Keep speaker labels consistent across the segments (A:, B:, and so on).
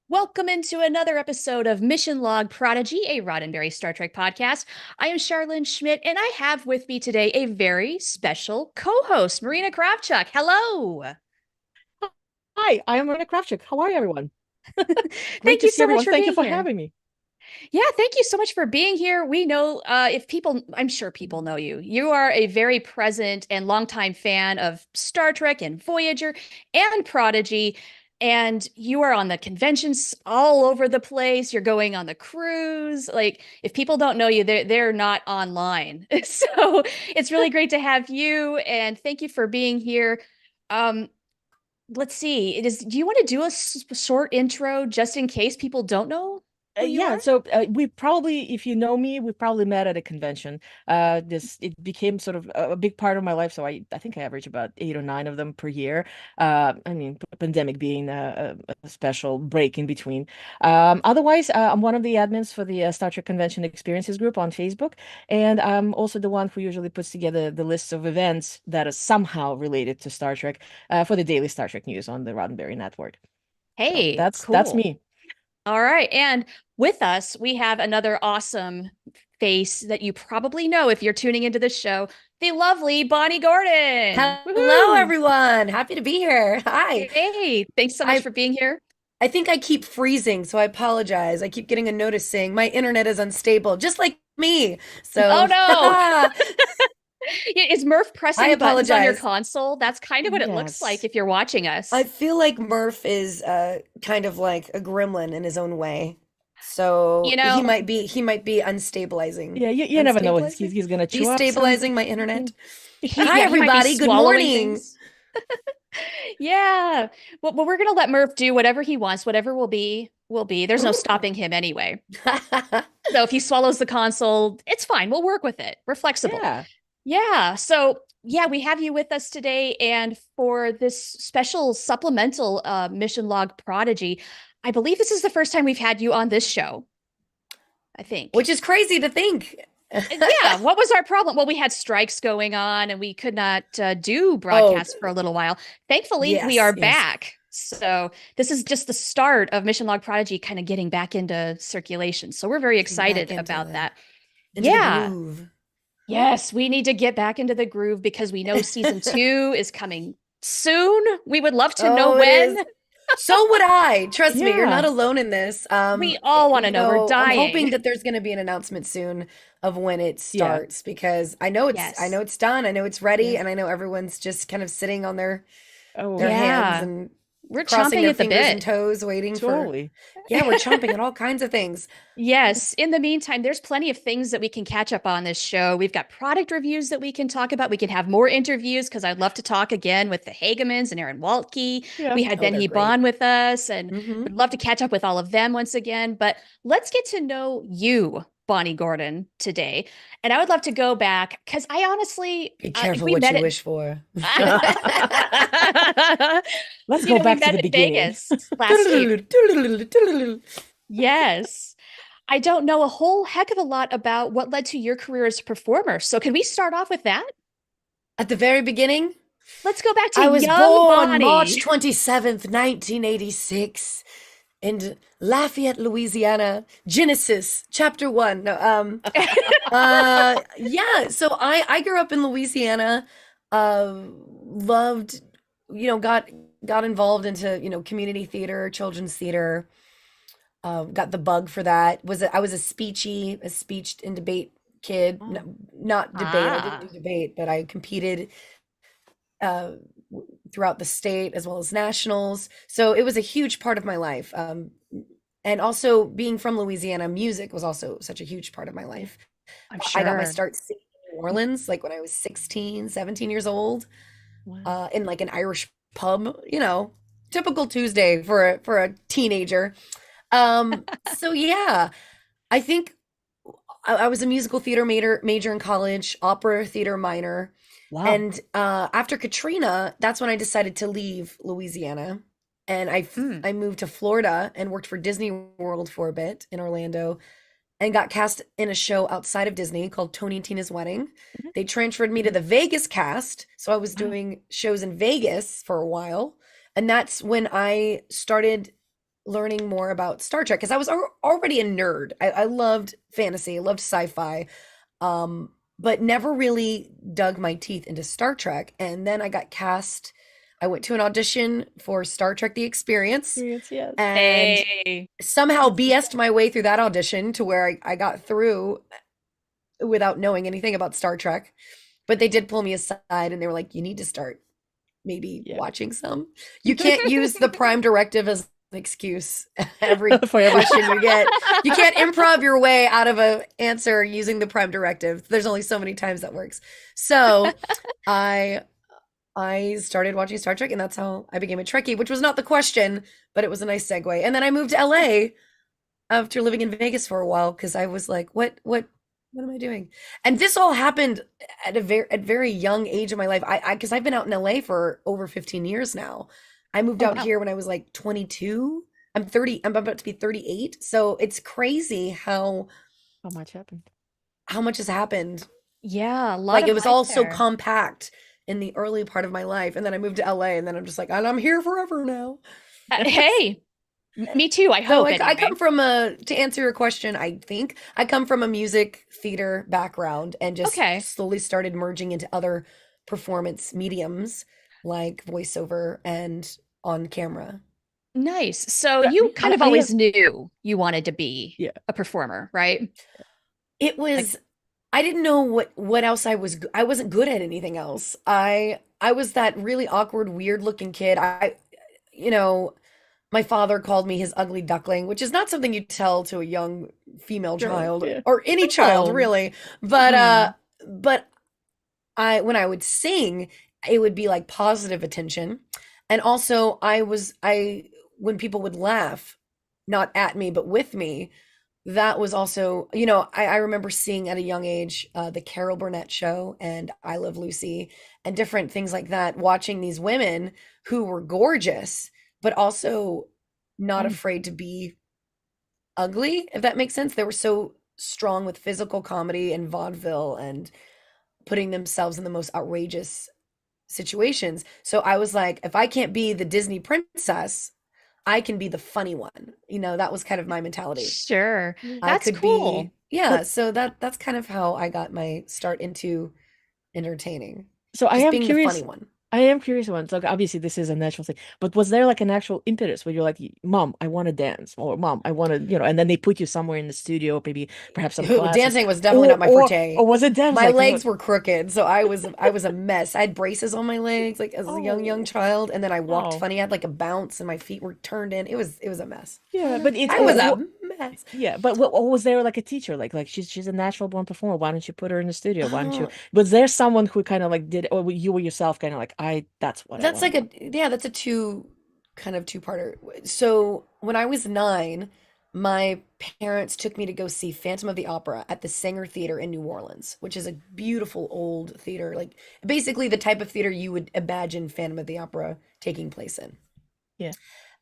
A: Welcome into another episode of Mission Log Prodigy, a Roddenberry Star Trek podcast. I am Charlene Schmidt, and I have with me today a very special co-host, Marina Kravchuk. Hello.
B: Hi, I am Rena Kravchuk. How are you, everyone? Great
A: Thank
B: to
A: you
B: see
A: so much
B: everyone.
A: for
B: Thank you
A: being
B: for
A: here.
B: having me.
A: Yeah, thank you so much for being here. We know if people, I'm sure people know you. You are a very present and longtime fan of Star Trek and Voyager and Prodigy. And you are on the conventions all over the place. You're going on the cruise. Like, if people don't know you, they're not online. So it's really great to have you. And thank you for being here. Um, let's see. Do you want to do a short intro just in case people don't know who you
B: Yeah,
A: are?
B: so we probably, if you know me, we probably met at a convention. This it became sort of a big part of my life. So I think I average about 8 or 9 of them per year. I mean, pandemic being a special break in between. Otherwise, I'm one of the admins for the Star Trek Convention Experiences group on Facebook, and I'm also the one who usually puts together the lists of events that are somehow related to Star Trek for the daily Star Trek news on the Roddenberry network. So
A: Hey,
B: that's
A: cool.
B: me.
A: All right. And with us, we have another awesome face that you probably know if you're tuning into the show, the lovely Bonnie Gordon.
C: Hello,
B: Woohoo!
C: everyone. Happy to be here. Hi.
A: Hey, thanks so much
C: I
A: for being here.
C: I think I keep freezing, so I apologize. I keep getting a notice saying my internet is unstable, just like me.
A: Oh
C: So,
A: no.
C: I
A: Is Murph pressing buttons on your
C: apologize.
A: console? That's kind of what it looks like
B: Yes.
A: if you're watching
C: I
A: us.
C: feel like Murph is kind of like a gremlin in his own way.
A: You
C: So
A: know,
C: he might be unstabilizing.
B: Yeah, you never know. He's
C: Unstabilizing?
B: he's gonna chew up some.
C: Destabilizing my internet. Hi,
A: yeah, he might be
C: everybody. Good
A: swallowing
C: morning.
A: things. Yeah. Well, we're gonna let Murph do whatever he wants, whatever will be. There's no
C: Ooh.
A: stopping him anyway. So if he swallows the console, it's fine. We'll work with it. We're flexible.
B: Yeah.
A: Yeah. So yeah, we have you with us today, and for this special supplemental mission log Prodigy, I believe this is the first time we've had you on this show. I think.
C: Which is crazy to think.
A: Yeah. What was our problem? Well, we had strikes going on, and we could not do
C: Oh,
A: broadcasts for a little while. Thankfully, we are
C: yes, yes.
A: back. So this is just the start of Mission Log Prodigy kind of getting back into circulation. So we're very
C: Getting back
A: excited about that.
C: into the
A: Yeah.
C: groove.
A: Yes, we need to get back into the groove because we know season two is coming soon. We would love to know
C: Oh, it
A: when.
C: is. So would I. Trust me, you're not
B: Yeah.
C: alone in this.
A: We all want to know. We're
C: I'm hoping
A: dying.
C: that there's going to be an announcement soon of when it
B: Yeah.
C: starts because I
A: Yes.
C: know it's done, I know it's ready,
B: Yeah.
C: and I know everyone's just kind of sitting on their
B: Oh,
C: hands
A: Yeah.
C: and
A: We're
C: crossing
A: chomping
C: their
A: at the
C: fingers and
A: bit.
C: toes waiting for
B: totally.
C: yeah, we're chomping at all kinds of things.
A: Yes. In the meantime, there's plenty of things that we can catch up on this show. We've got product reviews that we can talk about. We can have more interviews because I'd love to talk again with the Hagemans and Aaron Waltke.
B: Yeah.
A: We had
C: Oh,
A: Ben
C: they're great.
A: Hebon with us, and
C: Hmm.
A: would love to catch up with all of them once again. But let's get to know you, Bonnie Gordon, today. And I would love to go back because I honestly,
C: Be
A: if
C: careful
A: we
C: what
A: met
C: you
A: it,
C: wish for.
B: Let's go
A: we
B: back to
A: met
B: the
A: in
B: beginning.
A: Vegas last year. Yes. I don't know a whole heck of a lot about what led to your career as a performer. So can we start off with that?
C: At the very beginning,
A: Let's go back to
C: I was
A: young
C: born March
A: Bonnie.
C: 27th, 1986, in Lafayette, Louisiana. Genesis, chapter 1. No, yeah, so I grew up in Louisiana, loved, got involved into, community theater, children's theater, got the bug for that. I was a speech and debate kid.
B: Oh,
C: No, not debate. I didn't do
A: Ah,
C: debate, but I competed uh, throughout the state as well as nationals. So it was a huge part of my life. And also being from Louisiana, music was also such a huge part of my life.
A: I'm
C: I got my
A: sure.
C: start singing in New Orleans, like when I was 16, 17 years old,
B: wow.
C: in like an Irish pub, typical Tuesday for a teenager. So yeah, I think I was a musical theater major in college, opera theater minor.
B: Wow.
C: And after Katrina, that's when I decided to leave Louisiana. And
A: Hmm.
C: I moved to Florida and worked for Disney World for a bit in Orlando and got cast in a show outside of Disney called Tony and Tina's Wedding.
B: Mhm.
C: They transferred me to the Vegas cast. So I was
B: Wow.
C: doing shows in Vegas for a while. And that's when I started learning more about Star Trek because I was already a nerd. I loved fantasy, I loved sci-fi, but never really dug my teeth into Star Trek. And then I got cast. I went to an audition for Star Trek: The Experience
B: Experience, yes.
C: and
A: Hey.
C: somehow BS'd my way through that audition to where I got through without knowing anything about Star Trek. But they did pull me aside and they were like, you need to start maybe
B: Yeah.
C: watching some. You can't use the Prime Directive as an excuse every
B: For every
C: question you get. You can't improv your way out of an answer using the Prime Directive. There's only so many times that works. So I started watching Star Trek, and that's how I became a Trekkie, which was not the question, but it was a nice segue. And then I moved to LA after living in Vegas for a while because I was like, what am I doing? And this all happened at a very young age of my life. I because I've been out in LA for over 15 years now. I moved
A: Oh,
C: out
A: wow.
C: here when I was like 22. I'm 30. I'm about to be 38. So it's crazy how
B: much happened.
C: much has happened.
A: Yeah, a lot
C: Like
A: of
C: it was
A: life
C: all so
A: there.
C: compact in the early part of my life, and then I moved to LA, and then I'm just like, and I'm here forever now.
A: Hey, me too, I
C: So
A: hope
C: I
A: anyway.
C: come from to answer your question, I think I come from a music theater background and just
A: Okay.
C: slowly started merging into other performance mediums like voiceover and on camera.
A: Nice. So
B: But
A: you kind of
B: I have,
A: always knew you wanted to be
B: yeah.
A: a performer, right?
C: It
A: Like,
C: was I didn't know what else I wasn't good at anything else. I was that really awkward, weird looking kid. You know, my father called me his ugly duckling, which is not something you tell to a young female
B: Girl,
C: child
B: yeah.
C: or any child
B: Oh,
C: really. But
A: mm,
C: but I when I would sing, it would be like positive attention. And also I when people would laugh, not at me, but with me, that was also, I remember seeing at a young age the Carol Burnett show and I Love Lucy and different things like that, watching these women who were gorgeous, but also not
A: mm.
C: afraid to be ugly, if that makes sense. They were so strong with physical comedy and vaudeville and putting themselves in the most outrageous situations. So I was like, if I can't be the Disney princess, I can be the funny one. That was kind of my mentality.
A: Sure.
B: yeah.
C: I
A: That's
C: could be,
A: cool.
C: yeah,
B: But
C: so that's kind of how I got my start into entertaining.
B: so
C: Just being the funny one.
B: I am curious once. Like obviously this is a natural thing, but was there like an actual impetus where you're like, Mom, I want to dance, or Mom, I want to, and then they put you somewhere in the studio, maybe perhaps some classes,
C: Dancing was definitely not my forte.
B: or was it dance?
C: My
B: Like
C: legs
B: what?
C: were crooked, so I was a mess. I had braces on my legs like as a young
B: Oh,
C: child, and then I walked
B: oh,
C: funny. I had like a bounce and my feet were turned in. It was a mess.
B: yeah. But
C: I was a mess.
B: yeah. But what was there like a teacher? Like she's a natural born performer. Why don't you put her in the studio? Why don't you?
C: Oh,
B: Was there someone who kind of like did, or you were yourself kind of like, that's what I
C: that's
B: want to
C: like
B: do.
C: that's a two-parter. So when I was 9, my parents took me to go see Phantom of the Opera at the Saenger Theater in New Orleans, which is a beautiful old theater, like basically the type of theater you would imagine Phantom of the Opera taking place in.
B: Yeah.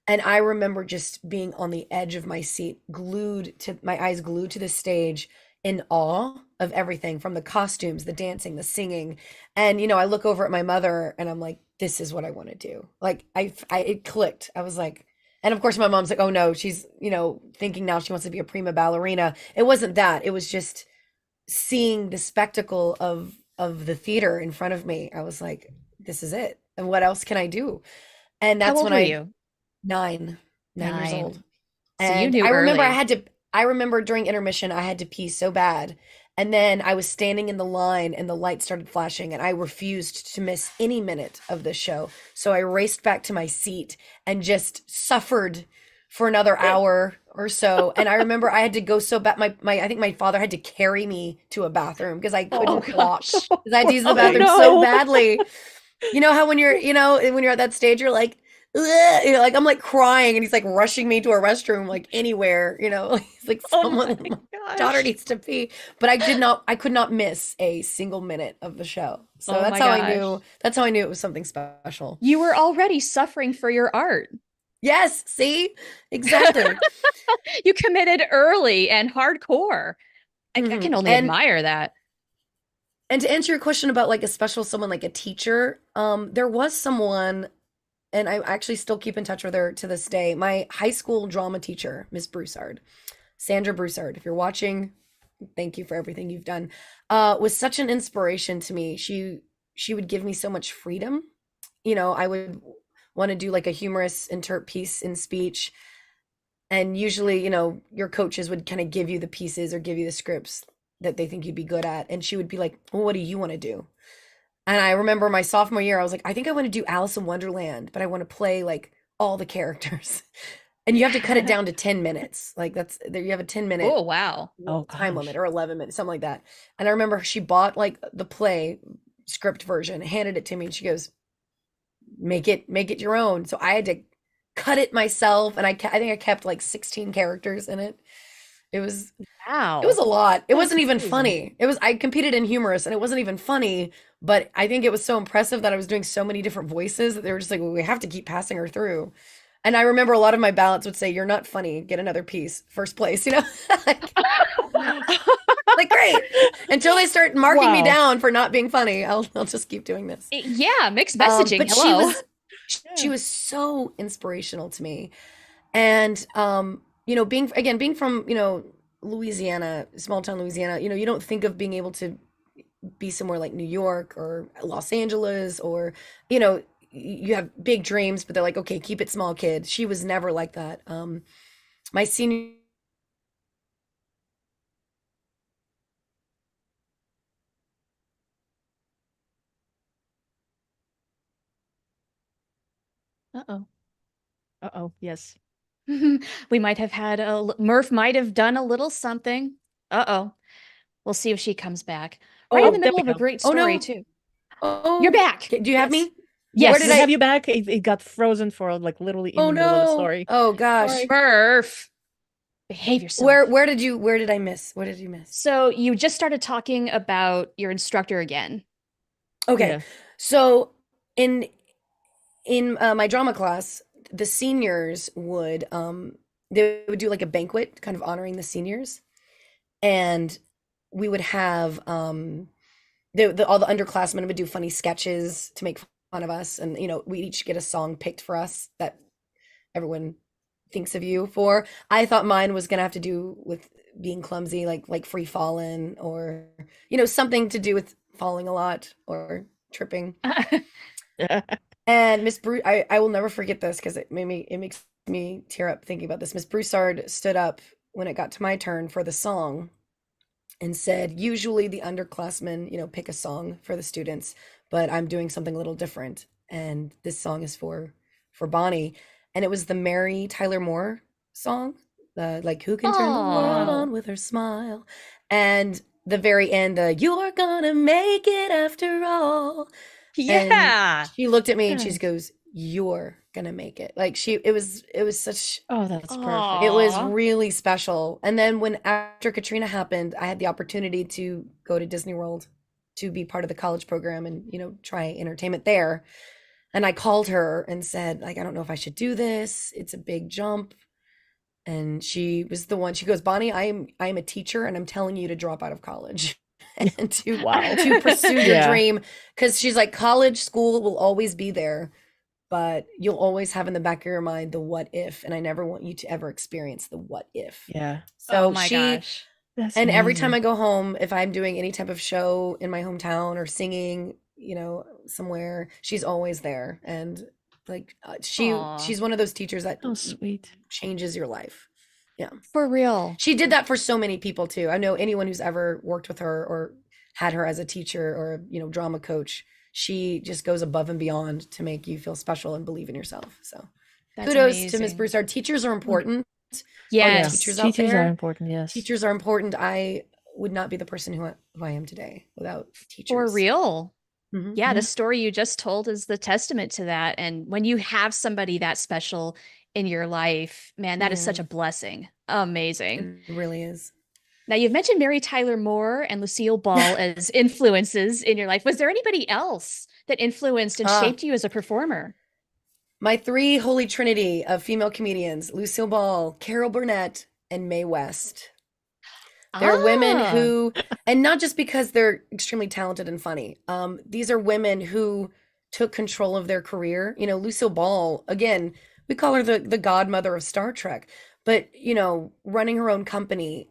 C: And I remember just being on the edge of my seat, my eyes glued to the stage in awe of everything from the costumes, the dancing, the singing. And, I look over at my mother and I'm like, this is what I want to do. Like, it clicked. I was like, and of course, my mom's like, oh no, she's, thinking now she wants to be a prima ballerina. It wasn't that. It was just seeing the spectacle of the theater in front of me. I was like, this is it. And what else can I do? And
A: How
C: that's
A: old
C: when
A: were you?
C: 9 years old.
A: 9. So you
C: And
A: knew early.
C: I remember during intermission, I had to pee so bad. And then I was standing in the line and the light started flashing and I refused to miss any minute of the show. So I raced back to my seat and just suffered for another hour or so. And I remember I had to go so bad. I think my father had to carry me to a bathroom because I
A: Oh
C: couldn't walk
A: gosh.
C: because I had to use the
B: Oh
C: bathroom so
B: no.
C: badly. You know how when you're at that stage, you're like, "Ugh," like I'm like crying, and he's like rushing me to a restroom, like anywhere, he's like
B: Oh
C: someone,
B: my
C: my daughter
B: gosh.
C: needs to pee. But I could not miss a single minute of the show. So
A: Oh
C: that's
A: my
C: how I
A: gosh.
C: knew. That's how I knew it was something special.
A: You were already suffering for your art.
C: Yes, see, exactly.
A: You committed early and hardcore. I
C: Mhm.
A: can only
C: And
A: admire that.
C: to answer your question about like a special someone like a teacher, there was someone and I actually still keep in touch with her to this day. My high school drama teacher, Miss Broussard, Sandra Broussard, if you're watching, thank you for everything you've done. Was such an inspiration to me. She would give me so much freedom. I would want to do like a humorous interp piece in speech, and usually, your coaches would kind of give you the pieces or give you the scripts that they think you'd be good at, and she would be like, well, what do you want to do? And I remember my sophomore year, I was like, I think I want to do Alice in Wonderland, but I want to play like all the characters. And you have to cut it down to 10 minutes. Like that's there, you have a 10-minute
A: Oh, wow.
B: Oh
C: time limit
B: gosh.
C: or 11 minutes, something like that. And I remember she bought like the play script version, handed it to me, and she goes, make it your own. So I had to cut it myself, and I think I kept like 16 characters in it. It was it was
A: Wow.
C: a lot. It
B: That's
C: wasn't even
B: amazing.
C: funny. I competed in humorous, and it wasn't even funny, but I think it was so impressive that I was doing so many different voices that they were just like, well, we have to keep passing her through. And I remember a lot of my ballots would say, "You're not funny. Get another piece. First place." Like, like great. Until they start marking me
B: Wow.
C: down for not being funny, I'll just keep doing this.
A: Yeah, mixed messaging.
C: But she
A: Hello.
C: was she
B: Yeah.
C: was so inspirational to me. And being from, Louisiana, small town Louisiana, you don't think of being able to be somewhere like New York or Los Angeles, or, you have big dreams, but they're like, okay, keep it small, kid. She was never like that. My senior
B: Uh-oh. Uh-oh. Yes.
A: We might have had Murph might have done a little something. Uh-oh. We'll see if she comes back. Right in
C: Oh,
A: the
B: Oh, there
A: middle
B: we
A: of a
B: go.
A: great
C: oh
A: story,
C: no.
A: too. You're
C: Oh,
A: back.
C: do you have
B: Yes.
C: me? Where
B: Yes,
C: did
B: we
A: Yes.
B: have
C: I
B: you back. It got frozen for like literally in
C: Oh
B: the middle of the
C: no.
B: story.
C: Oh gosh.
B: Sorry.
A: Murph, behave
C: Where
A: yourself.
C: where did you where did I miss? What did you miss?
A: So you just started talking about your instructor again.
C: Okay.
B: Yeah.
C: So in my drama class, the seniors would they would do like a banquet kind of honoring the seniors, and we would have all the underclassmen would do funny sketches to make fun of us, and we each get a song picked for us that everyone thinks of you for. I thought mine was gonna have to do with being clumsy, like free falling, or something to do with falling a lot or tripping. And Miss Bruce, I will never forget this because it makes me tear up thinking about this. Miss Broussard stood up when it got to my turn for the song and said, usually the underclassmen, pick a song for the students, but I'm doing something a little different. And this song is for Bonnie. And it was the Mary Tyler Moore song, like who can turn the world
A: Oh,
C: on with her smile. And the very end, the you're gonna make it after all. And
A: yeah.
C: she looked at me and she just
B: Yes.
C: goes, "You're gonna make it." Like it was such
B: Oh, that's
C: it
B: perfect.
C: was
A: Aw.
C: really special. And then when after Katrina happened, I had the opportunity to go to Disney World to be part of the college program and, try entertainment there. And I called her and said, like, I don't know if I should do this. It's a big jump. And she was the one, she goes, Bonnie, I am a teacher and I'm telling you to drop out of college and
B: Wow.
C: to pursue your
B: Yeah.
C: dream. Because she's like, college school will always be there, but you'll always have in the back of your mind the what if. And I never want you to ever experience the what if.
B: Yeah.
A: Oh
C: So
A: my
C: she
A: gosh.
B: That's
C: and every time
B: amazing.
C: I go home, if I'm doing any type of show in my hometown or singing, somewhere, she's always there. And like
A: Aw.
C: she's one of those teachers that
B: Oh, sweet.
C: changes your life. Yeah.
A: For real.
C: She did that for so many people too. I know anyone who's ever worked with her or had her as a teacher or, drama coach, she just goes above and beyond to make you feel special and believe in yourself. So
A: That's
C: kudos to Miss
A: amazing.
C: Broussard. Teachers are important. All you
B: Yeah.
C: teachers
A: Yes.
C: out
B: Teachers are
C: there,
B: important, yes.
C: teachers are important. I would not be the person who I am today without
A: For
C: teachers.
A: real.
C: Hmm.
A: Yeah, the
B: Yeah.
A: story you just told is the testament to that. And when you have somebody that special in your life, man, that is such
C: Yeah,
A: a blessing. Amazing.
C: it really is.
A: Now, you've mentioned Mary Tyler Moore and Lucille Ball as influences in your life. Was there anybody else that influenced and
C: Ah,
A: shaped you as a performer?
C: my three holy trinity of female comedians: Lucille Ball, Carol Burnett, and Mae West. They're women
A: Ah,
C: who, and not just because they're extremely talented and funny. These are women who took control of their career. You know, Lucille Ball, again, we call her the godmother of Star Trek, but you know, running her own company,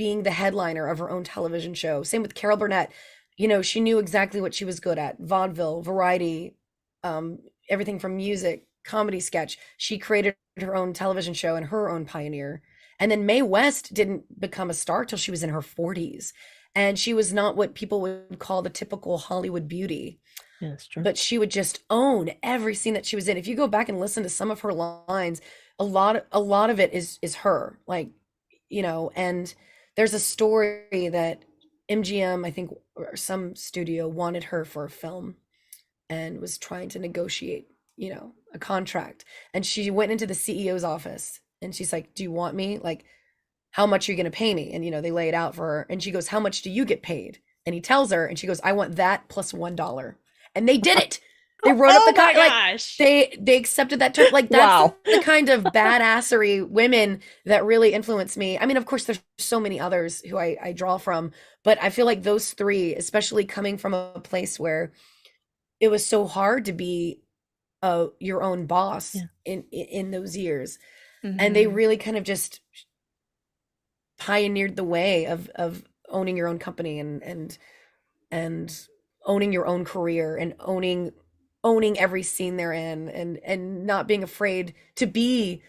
C: being the headliner of her own television show. Same with Carol Burnett. You know, she knew exactly what she was good at: vaudeville, variety, everything from music, comedy, sketch. She created her own television show and her own pioneer. And then Mae West didn't become a star till she was in her 40s. And she was not what people would call the typical Hollywood beauty,
B: Yeah, that's true.
C: but she would just own every scene that she was in. If you go back and listen to some of her lines, a lot of it is her. Like, you know, and there's a story that MGM, I think, or some studio wanted her for a film and was trying to negotiate, you know, a contract. And she went into the CEO's office and she's like, "Do you want me? Like, how much are you going to pay me?" And, you know, they lay it out for her. And she goes, "How much do you get paid?" And he tells her, and she goes, "I want that plus $1." And they did it. They wrote up
A: Oh
C: the
A: my
C: guy, like
A: gosh.
C: they accepted that term. Like that's
B: Wow.
C: the kind of badassery women that really influence me. I mean, of course, there's so many others who I draw from, but I feel like those three, especially coming from a place where it was so hard to be your own boss
B: Yeah.
C: in those years, and they
A: Mhm.
C: really kind of just pioneered the way of owning your own company and owning your own career and owning every scene they're in and not being afraid to be,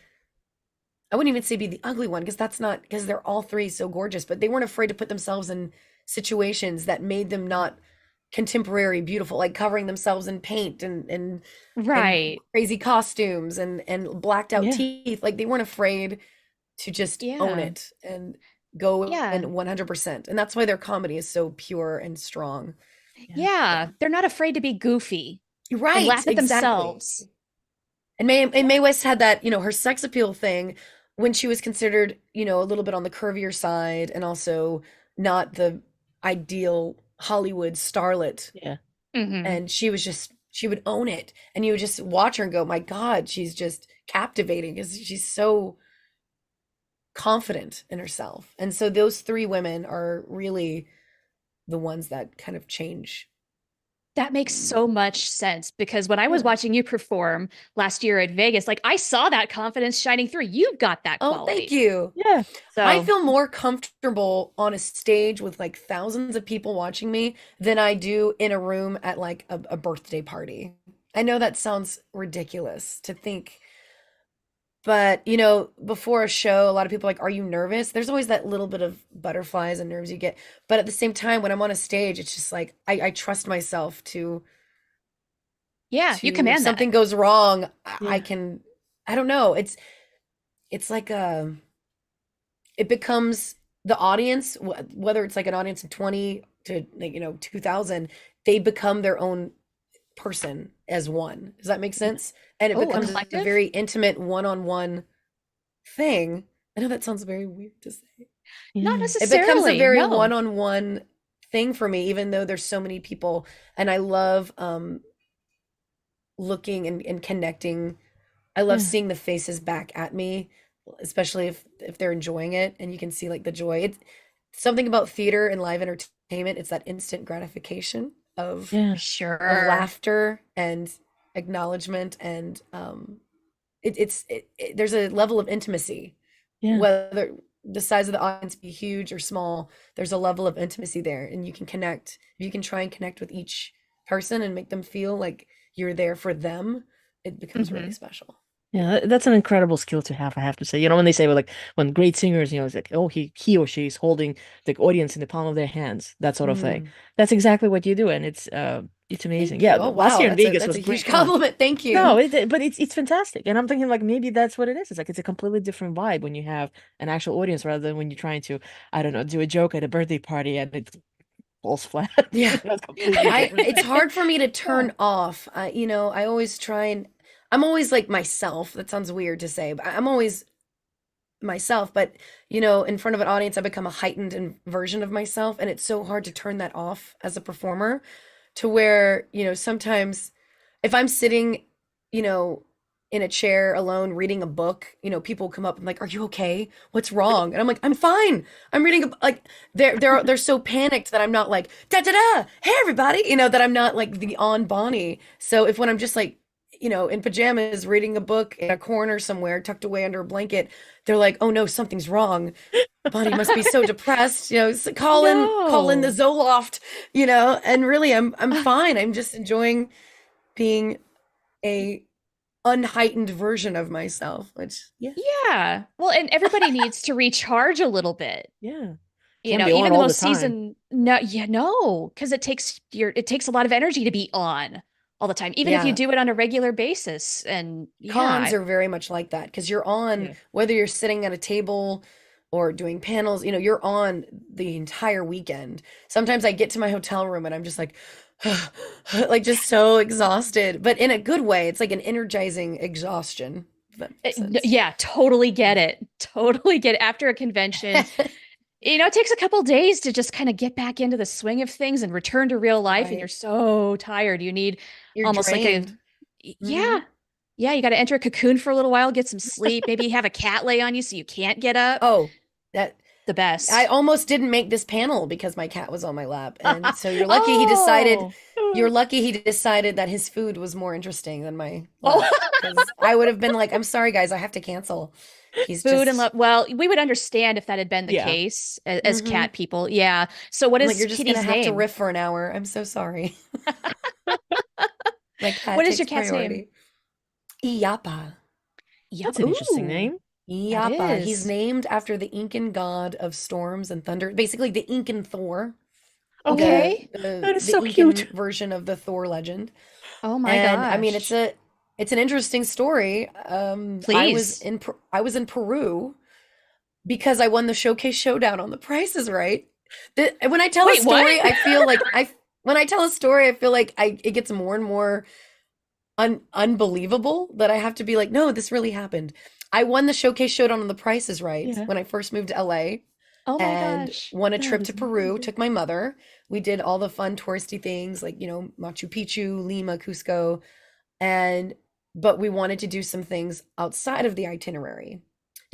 C: I wouldn't even say be the ugly one, because that's not, because they're all three so gorgeous, but they weren't afraid to put themselves in situations that made them not contemporary beautiful, like covering themselves in paint and
A: Right.
C: crazy costumes and blacked out
B: Yeah.
C: teeth. Like they weren't afraid to just own
A: Yeah.
C: it and go
A: Yeah.
C: in 100%. And that's why their comedy is so pure and strong.
B: Yeah.
A: Yeah.
C: Yeah.
A: They're not afraid to be goofy and
C: Right,
A: laugh at
C: exactly.
A: themselves.
C: And Mae West had that, you know, her sex appeal thing when she was considered, you know, a little bit on the curvier side and also not the ideal Hollywood starlet.
B: Yeah.
A: Hmm.
C: And she would own it. And you would just watch her and go, "My God, she's just captivating because she's so confident in herself." And so those three women are really the ones that kind of change.
A: That makes so much sense because when I was
C: Yeah.
A: watching you perform last year at Vegas, like I saw that confidence shining through. You've got that
C: Oh, thank
A: quality.
C: you.
B: Yeah.
C: I
A: So,
C: feel more comfortable on a stage with like thousands of people watching me than I do in a room at like a birthday party. I know that sounds ridiculous to think, but you know, before a show, a lot of people are like, "Are you nervous?" There's always that little bit of butterflies and nerves you get. But at the same time, when I'm on a stage, it's just like I trust myself
A: yeah, you
C: to if
A: command that.
C: something goes wrong, I
B: Yeah.
C: can, I don't know. It's like it becomes the audience, whether it's like an audience of 20 to like, you know, 2000, they become their own person as one. Does that make
B: Yeah.
C: sense? And it
A: Oh, a
C: becomes a
A: collective?
C: very intimate one-on-one thing. I know that sounds very weird to say.
A: Not
B: Yeah.
C: It becomes a
A: necessarily.
C: very
A: No.
C: one-on-one thing for me, even though there's so many people. And I love looking and connecting. I love
B: Yeah.
C: seeing the faces back at me, especially if they're enjoying it and you can see like the joy. It's something about theater and live entertainment. It's that instant gratification
B: Yeah.
C: of
A: Sure.
C: laughter and acknowledgement and there's a level of intimacy,
B: Yeah.
C: whether the size of the audience be huge or small. There's a level of intimacy there, and you can connect. If you can try and connect with each person and make them feel like you're there for them, it becomes really
A: Hmm.
C: special.
B: Yeah, that's an incredible skill to have, I have to say. You know, when they say, well, like, when great singers, you know, it's like, oh, he or she is holding the audience in the palm of their hands, that sort of thing.
C: Mm,
B: That's exactly what you do, and it's amazing.
C: thank you.
B: Yeah,
C: Oh
B: last
C: wow,
B: year in Vegas
C: that's
B: was
C: a huge
B: great fun.
C: compliment. Thank
B: No,
C: you.
B: but it's fantastic, and I'm thinking like maybe that's what it is. It's like it's a completely different vibe when you have an actual audience rather than when you're trying to, I don't know, do a joke at a birthday party and it falls flat.
C: Yeah.
B: That's a completely
C: I
B: different
C: it's
B: thing.
C: hard for me to
B: Yeah.
C: turn off. You know, I always try and I'm always like myself. That sounds weird to say, but I'm always myself. But you know, in front of an audience, I become a heightened version of myself, and it's so hard to turn that off as a performer. To where, you know, sometimes if I'm sitting, you know, in a chair alone reading a book, people come up and like, "Are you okay? What's wrong?" And I'm like, "I'm fine. I'm reading like they're so panicked that I'm not like da da da. Hey everybody, that I'm not like the on Bonnie. So if when I'm just like in pajamas reading a book in a corner somewhere tucked away under a blanket, they're like, "Oh no, something's wrong. Bonnie must be so depressed. Call in the
A: No.
C: Zoloft, and really I'm fine. I'm just enjoying being a unheightened version of myself, which yeah.
A: Yeah. Well, and everybody needs to recharge a little bit.
B: Yeah.
A: You
B: Can't
A: know,
B: be on
A: even the
B: all the
A: most
B: time.
A: seasoned, no, yeah, no, because it takes a lot of energy to be on all the time, even if you
C: Yeah.
A: do it on a regular basis. And
C: Cons
A: yeah,
C: are very much like that because you're on,
B: Yeah.
C: whether you're sitting at a table or doing panels, you're on the entire weekend. Sometimes I get to my hotel room and I'm just like, like just so exhausted, but in a good way. It's like an energizing exhaustion, if that makes sense.
A: yeah, totally get it. Totally get it. After a convention, it takes a couple days to just kind of get back into the swing of things and return to real life. And you're
C: Right.
A: so tired. You need
C: You're
A: almost like
C: drained.
A: yeah,
C: Hmm.
A: yeah, you got to enter a cocoon for a little while, get some sleep, maybe have a cat lay on you so you can't get up.
C: Oh, that
A: The
C: I
A: best.
C: almost didn't make this panel because my cat was on my lap. And so
A: Oh,
C: you're lucky he decided that his food was more interesting than my
A: oh,
C: lap. Because I would have been like, "I'm sorry, guys, I have to cancel." He's
A: food and
C: just,
A: love. Well, we would understand if that had been the
B: Yeah.
A: case as
C: hmm
A: cat people. Yeah. So what
C: I'm like,
A: is
C: "You're just gonna
A: Kitty's
C: have to
A: name?
C: riff for an hour. I'm so sorry." My cat
A: What is your
C: takes
A: cat's name?
C: priority. Iyapa.
A: Yeah.
B: That's an interesting
A: Ooh,
B: name.
A: that
C: Iyapa. He's
A: is.
C: named after the Incan god of storms and thunder, basically the Incan Thor,
B: Oh,
C: the
A: Okay.
C: the
B: that is
C: the
B: so
C: Incan
B: cute.
C: version of the Thor legend.
A: Oh my
C: And I mean, it's
A: gosh.
C: a it's an interesting story.
A: Please.
C: I was in Peru because I won the Showcase Showdown on The Price is Right. When I tell a
A: Wait, what?
C: story, I feel like I when I tell a story, I feel like it gets more and more unbelievable that I have to be like, no, this really happened. I won the Showcase Showdown on The Price is Right
B: Yeah.
C: when I first moved to LA
A: Oh my
C: and
A: gosh.
C: won a
B: That
C: trip
B: is
C: to Peru.
B: amazing.
C: Took my mother. We did all the fun touristy things like, Machu Picchu, Lima, Cusco, and but we wanted to do some things outside of the itinerary,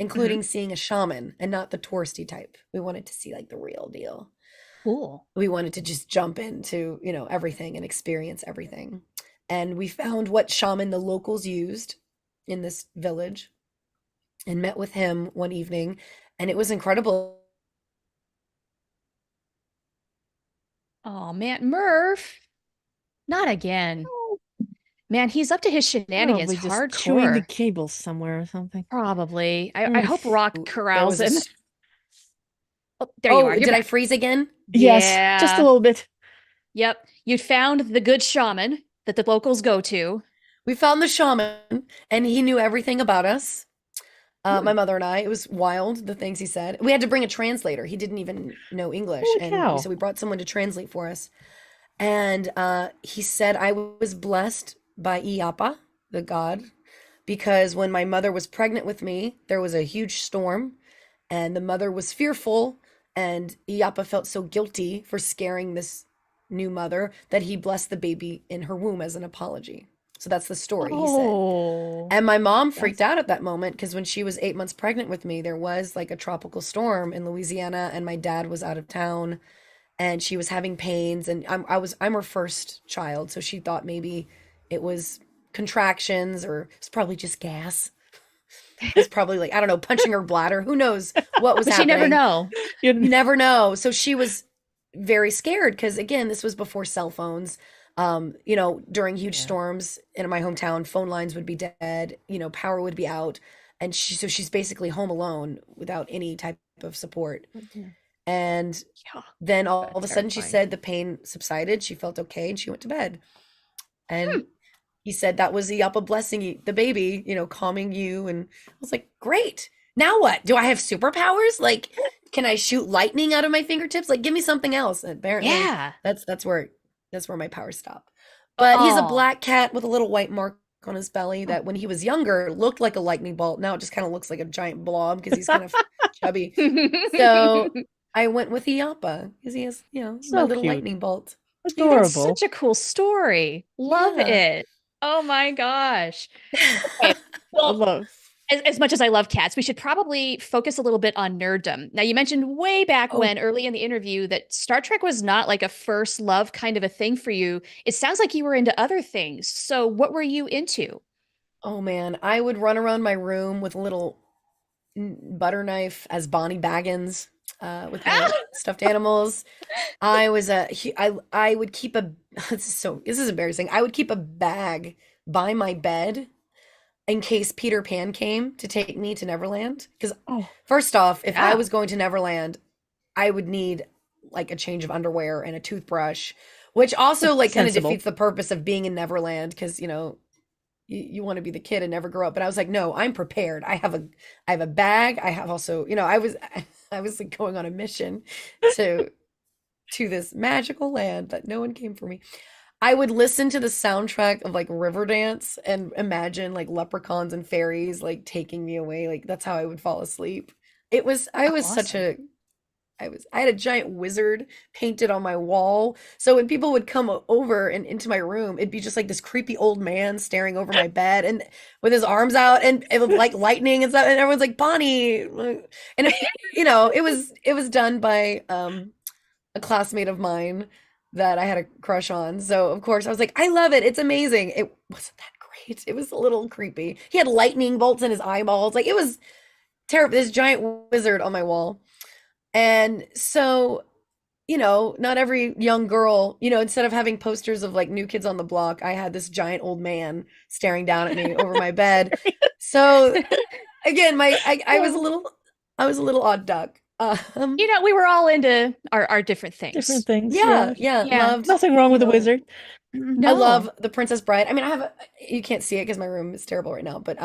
A: Mhm.
C: including seeing a shaman and not the touristy type. We wanted to see like the real deal.
A: Cool.
C: We wanted to just jump into, everything and experience everything. And we found what shaman the locals used in this village and met with him one evening, and it was incredible.
A: Oh man, Murph. Not again.
B: Oh,
A: Man, he's up to his shenanigans
B: probably just chewing the
A: hardcore.
B: cables somewhere or something.
A: Probably. I
B: Mm.
A: hope Rock
C: There
A: corrals
C: was a
A: him. Oh, there you are.
C: Oh,
A: You're
C: did I
A: back.
C: freeze again?
B: Yes, just a
A: Yeah.
B: little bit.
A: Yep. You found the good shaman that the locals go to.
C: We found the shaman, and he knew everything about us.
B: Hmm.
C: My mother and I. It was wild, the things he said. We had to bring a translator. He didn't even know English,
B: Holy
C: and
B: cow.
C: so we brought someone to translate for us. And he said I was blessed by Iapa, the god, because when my mother was pregnant with me, there was a huge storm, and the mother was fearful, and Iapa felt so guilty for scaring this new mother that he blessed the baby in her womb as an apology. So that's the story, he said.
A: Oh,
C: And my mom freaked
B: That's
C: out at that moment because when she was 8 months pregnant with me, there was like a tropical storm in Louisiana, and my dad was out of town, and she was having pains. And I'm her first child, so she thought maybe it was contractions or it's probably just gas. It's probably like I don't know, punching her bladder. Who knows what was
A: but you never
C: happening?
A: know.
C: You
B: you
C: never know. So she was very scared because again, this was before cell phones. During huge
B: yeah.
C: storms in my hometown, phone lines would be dead, power would be out. And she's basically home alone without any type of support.
B: Mhm.
C: And
A: Yeah,
C: then all of
B: That's
C: a sudden she
B: terrifying.
C: said the pain subsided. She felt okay and she went to bed.
A: hmm.
C: And he said that was the Yapa blessing the baby, calming you. And I was like, great. Now what? Do I have superpowers? Like, can I shoot lightning out of my fingertips? Like, give me something else. And apparently,
A: Yeah.
C: that's where my powers stop. But he's a
A: Oh.
C: black cat with a little white mark on his belly
B: Oh.
C: that when he was younger looked like a lightning bolt. Now it just kind of looks like a giant blob because he's kind of chubby. So I went with Iappa because he has, my
B: So
C: little
B: cute.
C: lightning bolt. Yeah.
A: That's
B: Adorable.
A: such a cool story. Love
C: Yeah.
A: it. Oh my gosh. Okay.
B: I
A: Well,
B: love.
A: as much as I love cats, we should probably focus a little bit on nerddom. Now, you mentioned way back
C: Oh,
A: when, early in the interview, that Star Trek was not like a first love kind of a thing for you. It sounds like you were into other things. So, what were you into?
C: oh man, I would run around my room with a little butter knife as Bonnie Baggins, with my stuffed animals. I was a I would keep a this is embarrassing. I would keep a bag by my bed in case Peter Pan came to take me to Neverland. Because
B: Oh,
C: first off, if I
A: Yeah.
C: was going to Neverland, I would need like a change of underwear and a toothbrush, which also like kind of
B: sensible.
C: defeats the purpose of being in Neverland because you want to be the kid and never grow up. But I was like, no, I'm prepared. I have a bag. I have also, I was like going on a mission to this magical land that no one came for me. I would listen to the soundtrack of like Riverdance and imagine like leprechauns and fairies like taking me away. Like that's how I would fall asleep. I
A: Oh,
C: was such
A: awesome.
C: a I had a giant wizard painted on my wall. So when people would come over and into my room, it'd be just like this creepy old man staring over my bed and with his arms out and it would like lightning and stuff. And everyone's like, Bonnie. And it was done by a classmate of mine that I had a crush on. So of course I was like, I love it. It's amazing. It wasn't that great. It was a little creepy. He had lightning bolts in his eyeballs. Like it was terrible. This giant wizard on my wall. And so, not every young girl, instead of having posters of like New Kids on the Block, I had this giant old man staring down at me over my bed. So again,
B: Oh,
C: I was a little odd duck.
A: We were all into our different
B: different
A: things.
B: things.
C: Yeah,
B: Yeah.
C: yeah,
A: Yeah.
C: loved,
B: Nothing wrong
C: you
B: with the
C: know,
B: wizard.
C: I
A: No.
C: love The Princess Bride. I mean, you can't see it because my room is terrible right now, but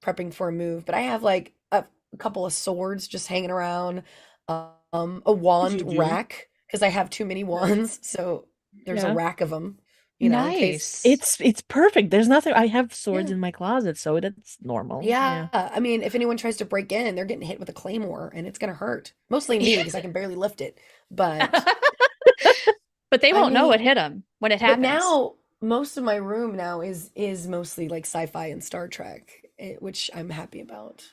C: prepping for a move. But I have like a couple of swords just hanging around, a
B: As
C: wand
B: you do.
C: rack because I have too many wands. So there's a
B: Yeah.
C: rack of them, in case.
A: Nice.
B: It's perfect. There's nothing. I have swords
C: Yeah.
B: in my closet, so that's normal.
C: Yeah.
B: Yeah.
C: I mean, if anyone tries to break in, they're getting hit with a claymore and it's gonna hurt. Mostly me because I can barely lift it. But
A: But they
C: I
A: won't know what
C: mean,
A: hit them when it
C: but
A: happens.
C: now most of my room now is mostly like sci-fi and Star Trek, which I'm happy about.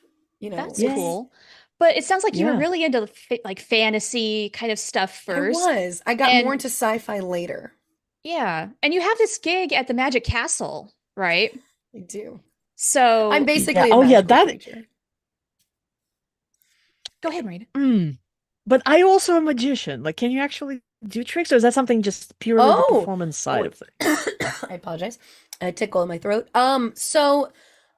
A: That's
B: Yes.
C: It's
A: cool. But it sounds like you were
B: Yeah.
A: really into like fantasy kind of stuff
C: I
A: first.
C: was. I got more
A: And
C: into sci-fi later.
A: yeah, and you have this gig at the Magic Castle, right?
C: I do. I'm
A: So
B: Yeah.
C: basically a
B: Oh, yeah.
C: magical
B: That.
C: creature.
A: go ahead, Marina.
B: Mm. But I also a magician. Like, can you actually do tricks, or is that something just purely the
C: Oh,
B: performance side
C: oh,
B: of things?
C: I apologize. A tickle in my throat. So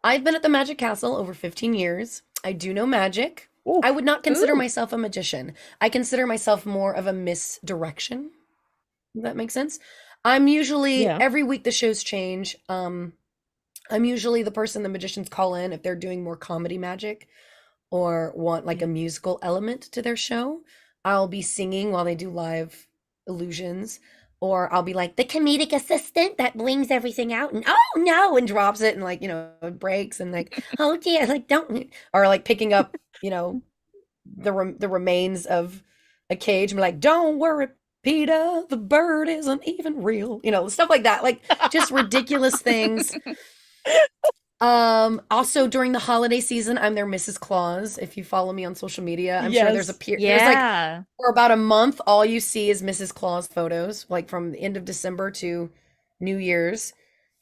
C: I've been at the Magic Castle over 15 years. I do know magic.
B: Oh,
C: I would not consider
A: Ooh,
C: myself a magician. I consider myself more of a misdirection. If that makes sense. I'm usually
B: yeah.
C: every week the shows change. I'm usually the person the magicians call in if they're doing more comedy magic or want like a
B: Yeah.
C: musical element to their show. I'll be singing while they do live illusions, or I'll be like the comedic assistant that blings everything out and oh no and drops it and like it breaks and like oh dear like don't or like picking up the remains of a cage and be like don't worry Peter the bird isn't even real stuff like that like just ridiculous things. Also during the holiday season, I'm their Mrs. Claus. If you follow me on social media, I'm sure
B: Yes.
C: there's like
A: yeah.
C: for about a month, all you see is Mrs. Claus photos, like from the end of December to New Year's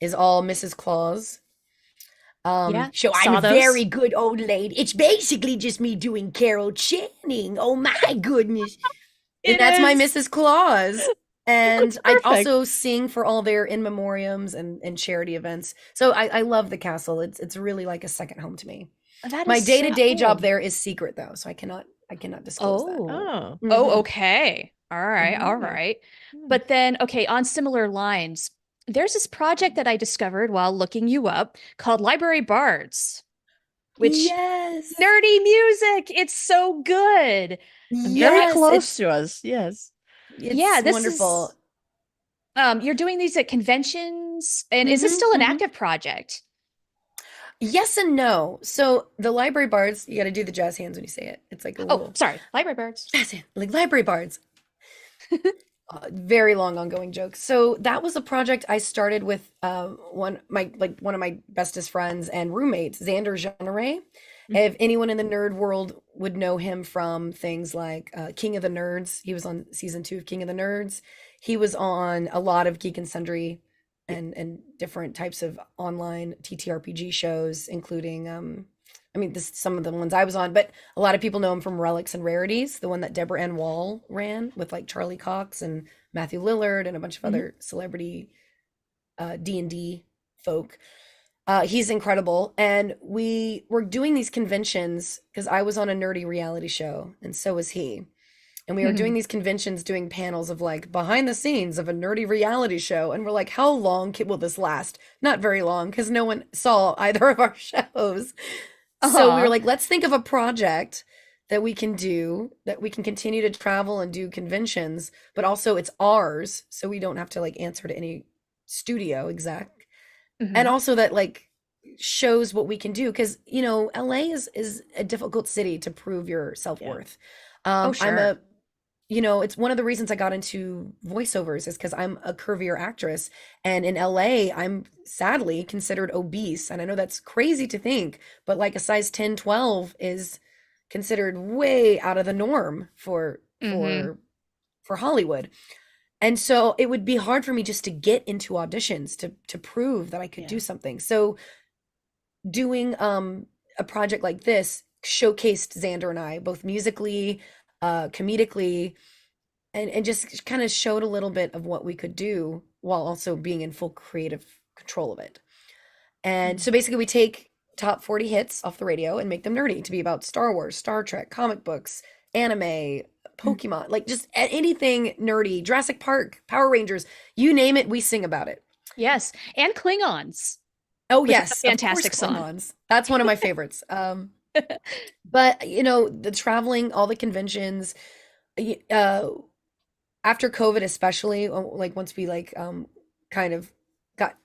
C: is all Mrs. Claus.
A: Yeah.
C: So I'm
A: Saw
C: a very
A: those.
C: good old lady. It's basically just me doing Carol Channing. Oh my goodness. And
B: It
C: that's my
B: is.
C: Mrs. Claus.
B: It's
C: And I
B: perfect.
C: also sing for all their in memoriams and charity events. So I love the castle. It's really like a second home to me.
A: That
C: My
A: is so
C: day-to-day job
A: cool.
C: there is secret though, so I cannot disclose that.
A: Oh.
B: Oh.
A: Oh,
C: Hmm.
A: okay. All right. All
C: Hmm.
A: right.
B: Hmm.
A: But then, okay, on similar lines, there's this project that I discovered while looking you up called Library Bards, which
C: Yes.
A: nerdy music. It's so good.
B: And very
C: Yes,
B: close to us. Yes.
A: Yeah,
C: it's
A: this
C: wonderful.
A: is you're doing these at conventions, and is this
C: Hmm.
A: still an
C: Hmm.
A: active project?
C: Yes and no. So the library bards, you got to do the jazz hands when you say it. It's like a
A: Oh,
C: little
A: sorry, Library Bards.
C: jazz hand, like library bards. very long ongoing joke. So that was a project I started with one of my bestest friends and roommates, Xander Genre.
B: Mhm.
C: If anyone in the nerd world would know him from things like King of the Nerds, he was on season 2 of King of the Nerds. He was on a lot of Geek and Sundry
B: Yeah.
C: and different types of online TTRPG shows, including I mean this some of the ones I was on, but a lot of people know him from Relics and Rarities, the one that Deborah Ann Wall ran with like Charlie Cox and Matthew Lillard and a bunch of
B: Mhm.
C: other celebrity D&D folk. He's incredible. And we were doing these conventions because I was on a nerdy reality show, and so was he. And we were doing these conventions, doing panels of like behind the scenes of a nerdy reality show. And we're like, how long will this last? Not very long because no one saw either of our shows. So we were
A: Uh-huh.
C: like, let's think of a project that we can do, that we can continue to travel and do conventions, but also it's ours. So we don't have to like answer to any studio exec. And
A: Hmm.
C: also that like shows what we can do. Cause you know, LA is a difficult city to prove your
B: Yeah.
C: self-worth.
A: Oh,
C: I'm a
A: sure.
C: you know, it's one of the reasons I got into voiceovers is because I'm a curvier actress. And in LA, I'm sadly considered obese. And I know that's crazy to think, but like a size 10, 12 is considered way out of the norm
A: Hmm.
C: for Hollywood. And so it would be hard for me just to get into auditions to prove that I could
B: Yeah.
C: do something. So doing a project like this showcased Xander and I both musically, comedically, and just kind of showed a little bit of what we could do while also being in full creative control of it. And
B: Mhm.
C: so basically we take top 40 hits off the radio and make them nerdy to be about Star Wars, Star Trek, comic books, anime,
B: Mhm.
C: Pokemon, like just anything nerdy, Jurassic Park, Power Rangers, you name it, we sing about it.
A: Yes. And Klingons,
C: Oh
A: which is a
C: yes, of course
A: fantastic song.
C: Klingons. That's one of my favorites. But you know, the traveling, all the conventions, y- uh after COVID especially, like once we like kind of got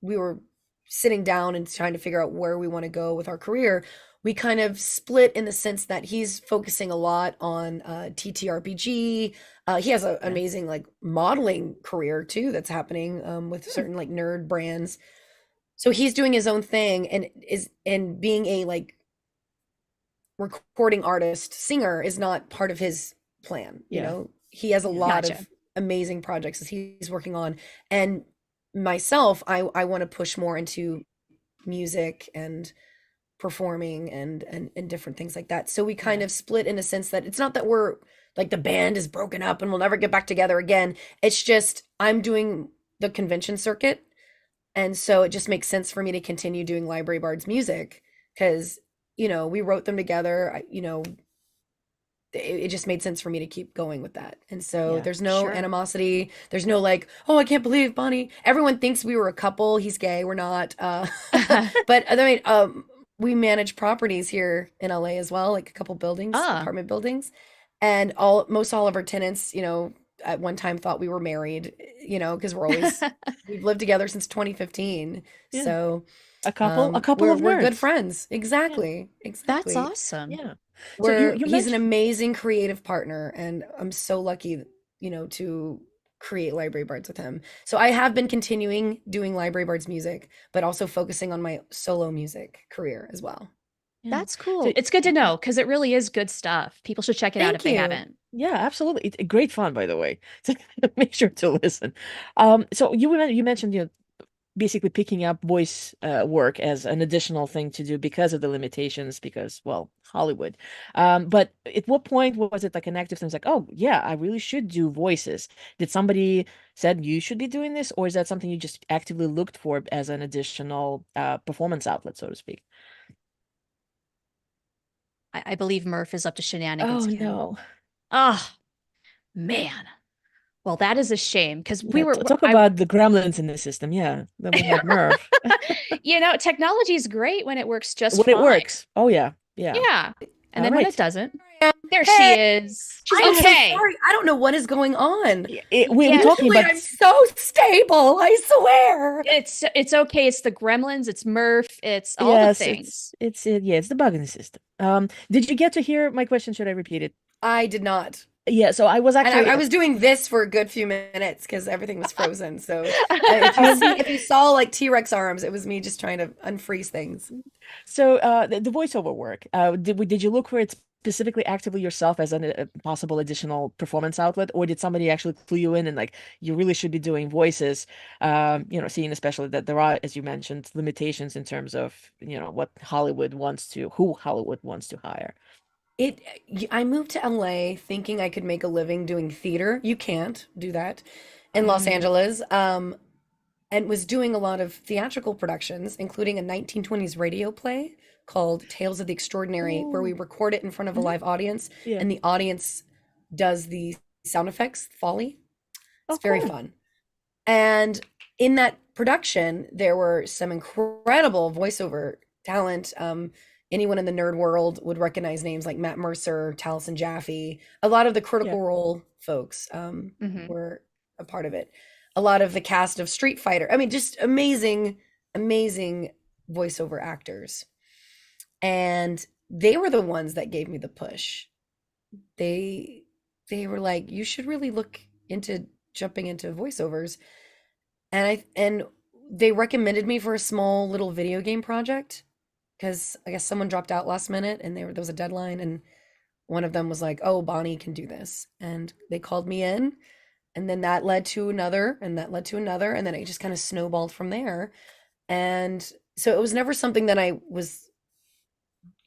C: we were sitting down and trying to figure out where we want to go with our career, we kind of split in the sense that he's focusing a lot on TTRPG. He has an
B: Yeah.
C: amazing like modeling career too that's happening with
B: Hmm.
C: certain like nerd brands. So he's doing his own thing and being a like recording artist, singer is not part of his plan. You
B: Yeah.
C: know, he has a
B: Yeah.
C: lot
A: Gotcha.
C: of amazing projects that he's working on. And myself, I want to push more into music and performing and different things like that. So we kind
B: Yeah.
C: of split in a sense that it's not that we're like the band is broken up and we'll never get back together again. It's just I'm doing the convention circuit. And so it just makes sense for me to continue doing Library Bard's music because, you know, we wrote them together. You know, it just made sense for me to keep going with that. And so
B: Yeah.
C: there's no
A: Sure.
C: animosity. There's no like, oh, I can't believe Bonnie. Everyone thinks we were a couple. He's gay. We're not. But I mean, we manage properties here in LA as well, like a couple buildings,
A: Ah.
C: apartment buildings, and most all of our tenants, you know, at one time thought we were married, you know, because we've lived together since 2015.
B: Yeah.
C: So
B: A couple of
C: we're good
B: nerds.
C: friends.
B: Yeah.
C: Exactly.
A: That's
C: Exactly.
A: awesome.
B: Yeah. So
C: Where
B: you
C: he's an
B: mentioned.
C: amazing creative partner, and I'm so lucky, you know, to create Library Bards with him. So I have been continuing doing Library Bards music, but also focusing on my solo music career as well.
B: Yeah.
A: That's
B: So
A: cool. It's good to know because it really is good stuff. People should check it out if
C: Thank
A: they
C: you.
A: haven't.
B: yeah, absolutely. It's great fun, by the way. So make sure to listen. So you mentioned basically picking up voice work as an additional thing to do because of the limitations, because, well, Hollywood. But at what point was it like an active thing? It's like, oh, yeah, I really should do voices. Did somebody said you should be doing this, or is that something you just actively looked for as an additional performance outlet, so to speak?
A: I believe Murph is up to shenanigans
B: Oh,
A: again.
B: no.
A: Oh, man. Well, that is a shame because
B: Yeah, talk
A: I,
B: about the gremlins in the system. Yeah, then we have Murph.
A: technology is great when it works just
B: When it
A: fine.
B: works. Oh, yeah. Yeah.
A: Yeah. And
B: All
A: then when it
B: right.
A: doesn't,
C: I am.
A: there she
C: Hey,
A: is.
B: She's
C: I am
B: back.
C: so
A: Okay.
C: sorry. I don't know what is going on.
B: We're talking
C: Usually
B: about.
C: I'm so stable, I swear.
A: It's okay. It's the gremlins, it's Murph, it's all the
B: Yes,
A: things.
B: it's yeah, it's the bug in the system. Did you get to hear my question? Should I repeat it?
C: I did not.
B: Yeah, so I was
C: And I
B: actually
C: was doing this for a good few minutes because everything was frozen. So if you saw like T-Rex arms, it was me just trying to unfreeze things.
B: so the voiceover work. Did you look for it specifically actively yourself as a possible additional performance outlet, or did somebody actually clue you in and like you really should be doing voices? Seeing especially that there are, as you mentioned, limitations in terms of who Hollywood wants to hire.
C: It I moved to LA thinking I could make a living doing theater. You can't do that in Los
B: Mm,
C: Angeles. And was doing a lot of theatrical productions, including a 1920s radio play called Tales of the Extraordinary, where we
B: oh,
C: record it in front of a
B: mhm,
C: live audience
B: yeah.
C: and the audience does the sound effects, Foley.
B: Oh,
C: It's very
B: cool.
C: fun. And in that production, there were some incredible voiceover talent. Anyone in the nerd world would recognize names like Matt Mercer, Taliesin Jaffe. A lot of the
B: Yeah.
C: Critical Role folks
A: Hmm.
C: were a part of it. A lot of the cast of Street Fighter. I mean, just amazing, amazing voiceover actors. And they were the ones that gave me the push. They they were like, you should really look into jumping into voiceovers. And they recommended me for a small little video game project because I guess someone dropped out last minute and there was a deadline and one of them was like, "Oh, Bonnie can do this." And they called me in and then that led to another and that led to another and then it just kind of snowballed from there. And so it was never something that I was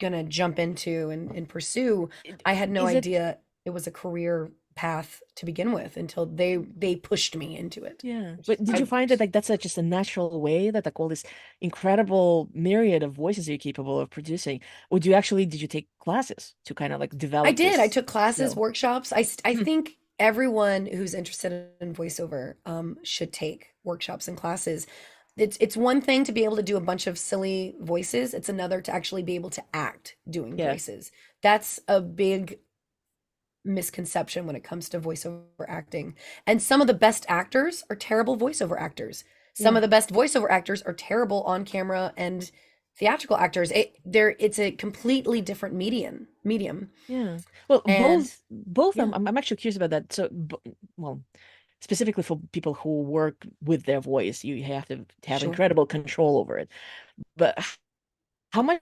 C: gonna jump into and pursue. I had no
B: Is it
C: idea it was a career path to begin with until they pushed me into it.
B: Yeah, but did you
C: I
B: find that like that's just a natural way that like all this incredible myriad of voices you're capable of producing? Or did you take classes to kind of like
C: I
B: develop
C: did. I
B: this
C: took classes,
B: skill?
C: workshops. I
B: Hmm.
C: think everyone who's interested in voiceover should take workshops and classes. It's one thing to be able to do a bunch of silly voices. It's another to actually be able to act doing
B: Yeah,
C: voices. That's a big misconception when it comes to voiceover acting. And some of the best actors are terrible voiceover actors. Some
B: yeah,
C: of the best voiceover actors are terrible on camera and theatrical actors. It's a completely different medium.
B: yeah. Well,
C: And
B: both.
C: yeah.
B: I'm actually curious about that. So, well, specifically for people who work with their voice, you have to have
C: Sure.
B: incredible control over it. But how much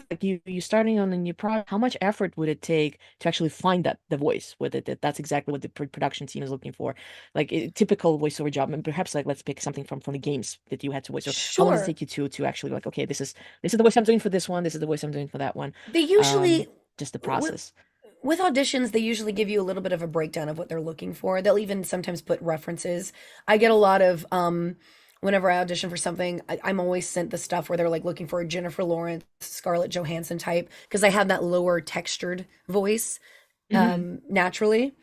B: like you starting on a new product, how much effort would it take to actually find the voice with it? That's exactly what the production team is looking for, like a typical voiceover job. And perhaps like let's pick something from the games that you had to voice. Or how long does it
C: Sure.
B: take you to actually like, okay, this is the voice I'm doing for this one. This is the voice I'm doing for that one.
C: They
B: Um,
C: usually
B: just the
C: with
B: process.
C: with auditions, they usually give you a little bit of a breakdown of what they're looking for. They'll even sometimes put references. I get a lot of whenever I audition for something, I'm always sent the stuff where they're like looking for a Jennifer Lawrence, Scarlett Johansson type because I have that lower textured voice
B: Hmm.
C: naturally.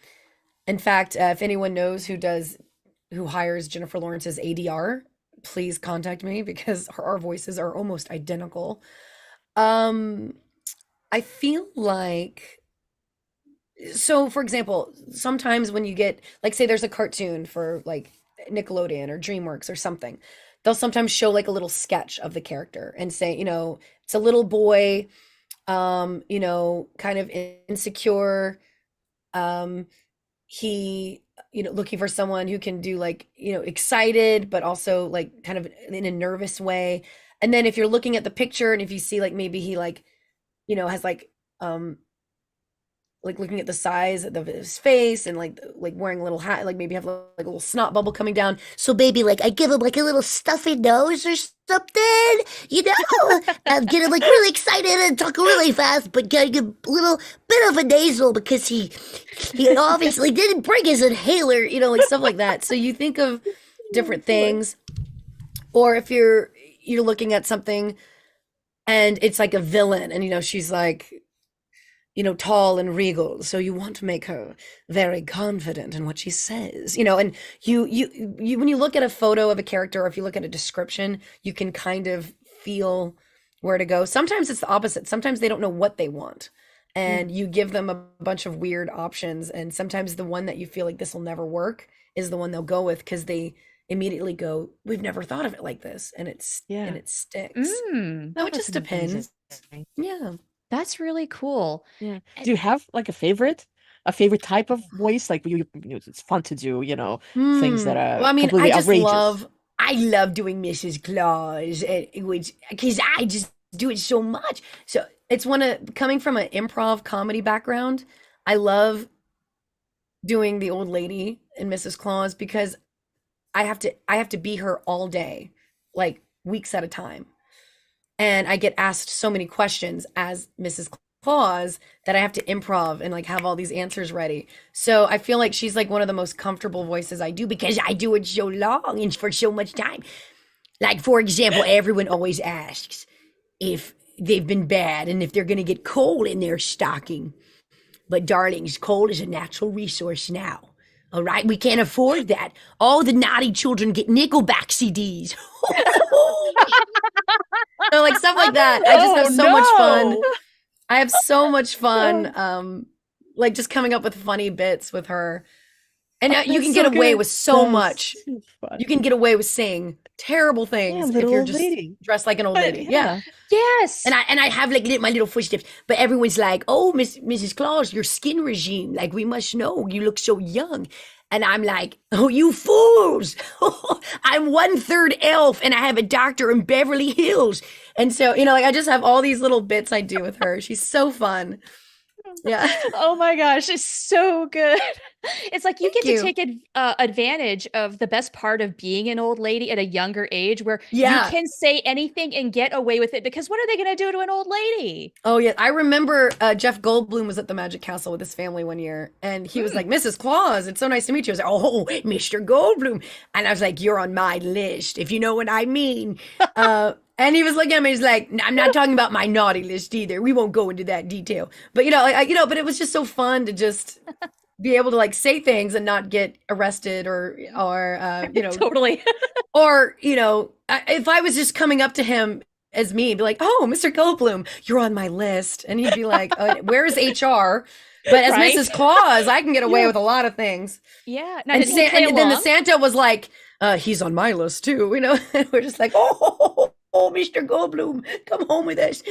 C: In fact, if anyone knows who hires Jennifer Lawrence's ADR, please contact me because our voices are almost identical. Um, I feel like so for example, sometimes when you get like say there's a cartoon for like Nickelodeon or DreamWorks or something, they'll sometimes show like a little sketch of the character and say, it's a little boy, kind of insecure, um, he looking for someone who can do like excited but also like kind of in a nervous way. And then if you're looking at the picture and if you see like maybe he like has um like looking at the size of his face and like wearing a little hat, like maybe have like a little snot bubble coming down. So maybe like I give him like a little stuffy nose or something, you know, and get him like really excited and talk really fast, but getting a little bit of a nasal because he obviously didn't bring his inhaler, like stuff like that. So you think of
B: Oh
C: different
B: boy.
C: things, or if you're looking at something and it's like a villain, and she's like tall and regal. So you want to make her very confident in what she says, and you when you look at a photo of a character or if you look at a description, you can kind of feel where to go. Sometimes it's the opposite. Sometimes they don't know what they want.
B: Yeah.
C: And you give them a bunch of weird options. And sometimes the one that you feel like this will never work is the one they'll go with because they immediately go, we've never thought of it like this. And
B: Yeah.
C: it sticks.
A: Mm,
C: So
B: Oh,
C: it
B: that's
C: just
B: amazing.
C: depends. Yeah.
A: that's really cool.
B: Yeah.
A: And
B: Do you have like a favorite? a favorite type of voice? Like it's fun to do, things that
C: Well,
B: are
C: I mean,
B: completely outrageous.
C: I love doing Mrs. Claus, which because I just do it so much. So it's coming from an improv comedy background. I love doing the old lady in Mrs. Claus because I have to be her all day, like weeks at a time. And I get asked so many questions as Mrs. Claus that I have to improv and like have all these answers ready. So I feel like she's like one of the most comfortable voices I do because I do it so long and for so much time. Like, for example, everyone always asks if they've been bad and if they're going to get coal in their stocking. But darlings, coal is a natural resource now. All right, we can't afford that. All the naughty children get Nickelback CDs. So like stuff like that. I just
B: Oh
C: have so much fun.
B: no!
C: I have so much fun,
B: Oh,
C: like just coming up with funny bits with her. And you
B: that's
C: can get
B: so
C: away
B: good.
C: with so
B: That's
C: much.
B: so fun.
C: You can get away with saying terrible
B: Yeah,
C: things if
B: little
C: you're
B: old
C: just
B: lady.
C: dressed like an old
B: But
C: lady. Yeah.
B: yeah,
A: Yes.
C: And I have like my little footsteps, but everyone's like, "Oh, Mrs. Claus, your skin regime, like we must know. You look so young." And I'm like, "Oh, you fools! I'm 1/3 elf, and I have a doctor in Beverly Hills." And so, like I just have all these little bits I do with her. She's so fun. Yeah.
A: Oh my gosh, it's so good. It's like you
C: Thank
A: get to
C: you.
A: take advantage of the best part of being an old lady at a younger age where you
C: Yeah.
A: can say anything and get away with it because what are they going to do to an old lady?
C: Oh yeah, I remember Jeff Goldblum was at the Magic Castle with his family one year, and he was
A: Hmm.
C: like, "Mrs. Claus, it's so nice to meet you." I was like, "Oh, Mr. Goldblum," and I was like, "You're on my list, if you know what I mean." And he was looking at me, he's like, "I'm not talking about my naughty list either. We won't go into that detail." But but it was just so fun to just be able to like say things and not get arrested
A: Totally.
C: or, if I was just coming up to him as me, be like, "Oh, Mr. Goldblum, you're on my list." And he'd be like, "Where's HR?" But as
A: Right?
C: Mrs. Claus, I can get away
B: yeah.
C: with a lot of things.
A: Yeah. Now,
C: And
A: did he play
C: and then the
A: along?
C: Santa was like, "He's on my list too." We're just like, "Oh, Mr. Goldblum, come home with us."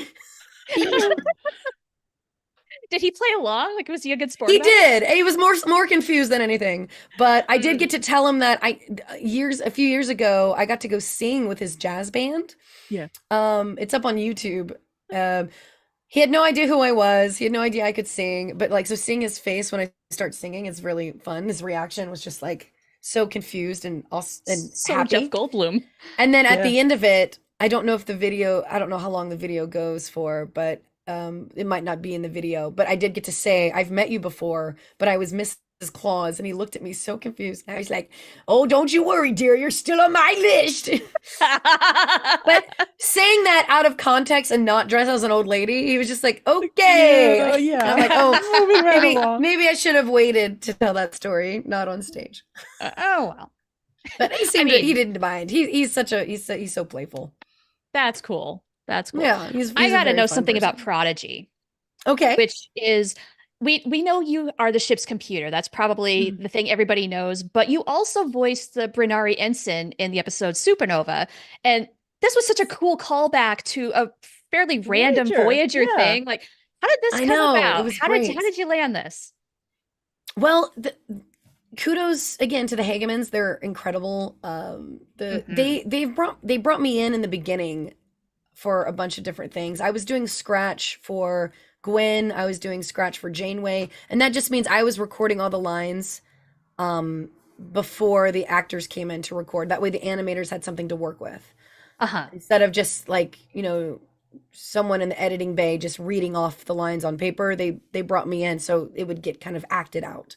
A: Did he play along? Like, was he a good sport
C: He
A: about it?
C: did. He was more confused than anything. But I did
A: Mm.
C: get to tell him that a few years ago, I got to go sing with his jazz band.
B: Yeah.
C: It's up on YouTube. Um, he had no idea who I was. He had no idea I could sing. But like, so seeing his face when I start singing is really fun. His reaction was just like so confused and
A: So Jeff
C: happy.
A: Goldblum.
C: And then at
B: Yeah.
C: the end of it, I don't know I don't know how long the video goes for, but it might not be in the video. But I did get to say, "I've met you before, but I was Mrs. Claus." And he looked at me so confused. And I was like, "Oh, don't you worry, dear. You're still on my list." But saying that out of context and not dressed as an old lady, he was just like,
B: Yeah,
C: "Okay."
B: yeah.
C: I'm like, "Oh,
B: Moving right along.
C: maybe I should have waited to tell that story, not on stage."
A: Oh, well.
C: But he didn't mind. He's so playful.
A: That's cool. That's cool.
C: Yeah,
A: I
C: he's a
A: got to
C: very
A: know
C: fun
A: something about
C: person.
A: Prodigy,
C: Okay.
A: which is we know you are the ship's computer. That's probably
C: Mhm.
A: the thing everybody knows, but you also voiced the Brinari ensign in the episode Supernova. And this was such a cool callback to a fairly random
B: Voyager.
A: Voyager
B: Yeah.
A: thing. Like, how did this
C: I
A: come
C: know, it
A: about?
C: was
A: How did
C: great.
A: you land this?
C: Well, kudos again to the Hagemans. They're incredible.
A: Mhm.
C: They brought me in the beginning for a bunch of different things. I was doing scratch for Gwen. I was doing scratch for Janeway, and that just means I was recording all the lines um, before the actors came in to record. That way, the animators had something to work with
A: Uh-huh.
C: instead of just like someone in the editing bay just reading off the lines on paper. They brought me in so it would get kind of acted out,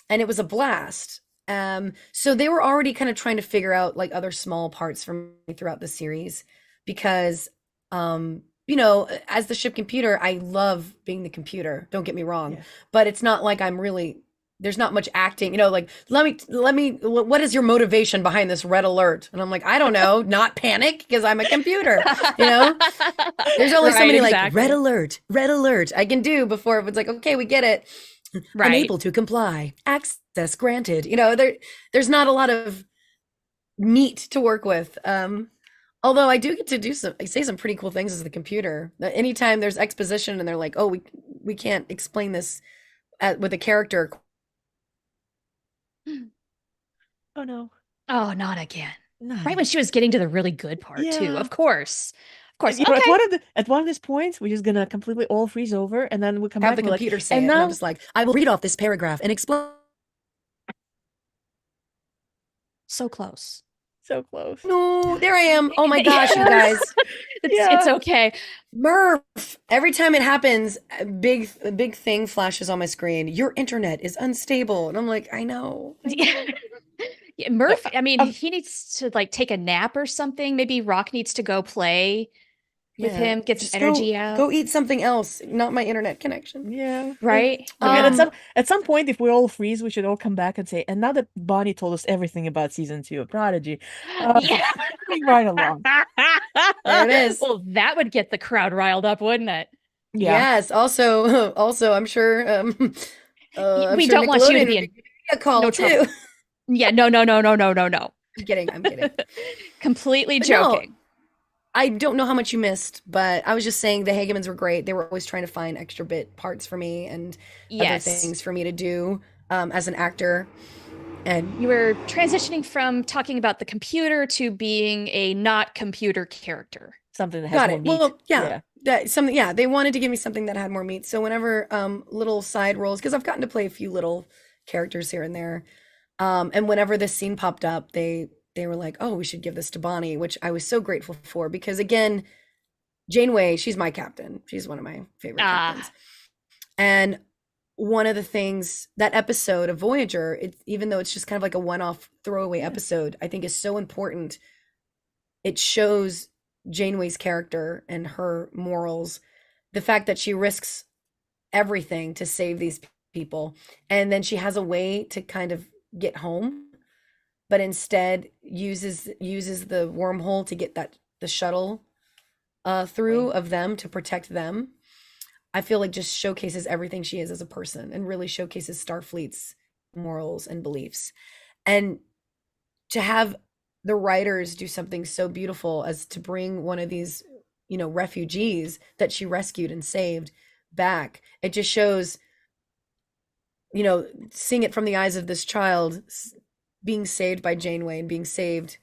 C: and it was a blast. So they were already kind of trying to figure out like other small parts for me throughout the series because as the ship computer, I love being the computer, don't get me wrong,
B: Yeah.
C: but it's not like there's not much acting, like let me what is your motivation behind this red alert? And I'm like, I don't know, not panic because I'm a computer, you know? There's only so
A: Right,
C: many like
A: exactly.
C: red alert I can do before it's like, okay, we get it.
A: Right.
C: Unable to comply. Access granted. There's not a lot of meat to work with. Although I do get to say some pretty cool things as the computer. Anytime there's exposition and they're like, "Oh, we can't explain this with a character.
B: Oh no.
A: Oh, not again.
B: Not
A: Right when
B: again.
A: she was getting to the really good part too.
B: Yeah.
A: Of course. Of course.
B: You know,
A: Okay.
B: at one of these points, we're just gonna completely all freeze over, and then we come
C: Have
B: back
C: the
B: and we're like,
C: computer say
B: and
C: it, and I'm
B: now
C: just like, I will read off this paragraph and explain.
A: So close.
B: so close.
C: No, there I am. Oh my gosh, you
A: Yes.
C: guys.
A: It's
B: Yeah.
A: okay.
C: Murph. Every time it happens, a big thing flashes on my screen. Your internet is unstable. And I'm like, I know. I know.
A: Yeah,
B: No,
A: Murph, I mean,
B: I'm
A: he needs to like take a nap or something. Maybe Rock needs to go play with
C: Yeah.
A: him, get some
C: Just
A: energy
C: go
A: out,
C: eat something else, not my internet connection.
B: yeah.
A: right?
B: I mean,
A: Yeah.
B: at some point, if we all freeze, we should all come back and say, and now that Bonnie told us everything about season 2 of Prodigy,
A: Yeah.
B: moving right along.
C: There it is.
A: Well, that would get the crowd riled up, wouldn't it?
B: Yeah.
C: Yes. Also, I'm
A: We
C: sure
A: don't want you to
C: Nickelodeon
A: be
C: would be
A: in
C: giving me a call
A: no
C: too.
A: trouble. Yeah, no, no, no, no, no, no, no.
C: I'm kidding. I'm kidding.
A: Completely
C: But no,
A: joking.
C: I don't know how much you missed, but I was just saying the Hagemans were great. They were always trying to find extra bit parts for me and other
A: Yes.
C: things for me to do as an actor. And
A: You were transitioning from talking about the computer to being a not computer character.
B: Something that has
C: got
B: more
C: it.
B: meat.
C: Well, yeah,
B: Yeah.
C: that something. Yeah, they wanted to give me something that had more meat. So whenever little side roles, because I've gotten to play a few little characters here and there, and whenever this scene popped up, they were like, "Oh, we should give this to Bonnie," which I was so grateful for because again, Janeway, she's my captain. She's one of my favorite captains.
A: Ah,
C: And one of the things that episode of Voyager, even though it's just kind of like a one-off throwaway
B: Yeah.
C: episode, I think is so important. It shows Janeway's character and her morals, the fact that she risks everything to save these people, and then she has a way to kind of get home, but instead uses the wormhole to get the shuttle through
B: Right.
C: of them to protect them. I feel like just showcases everything she is as a person and really showcases Starfleet's morals and beliefs. And to have the writers do something so beautiful as to bring one of these, refugees that she rescued and saved back, it just shows, seeing it from the eyes of this child being saved by Janeway and being saved,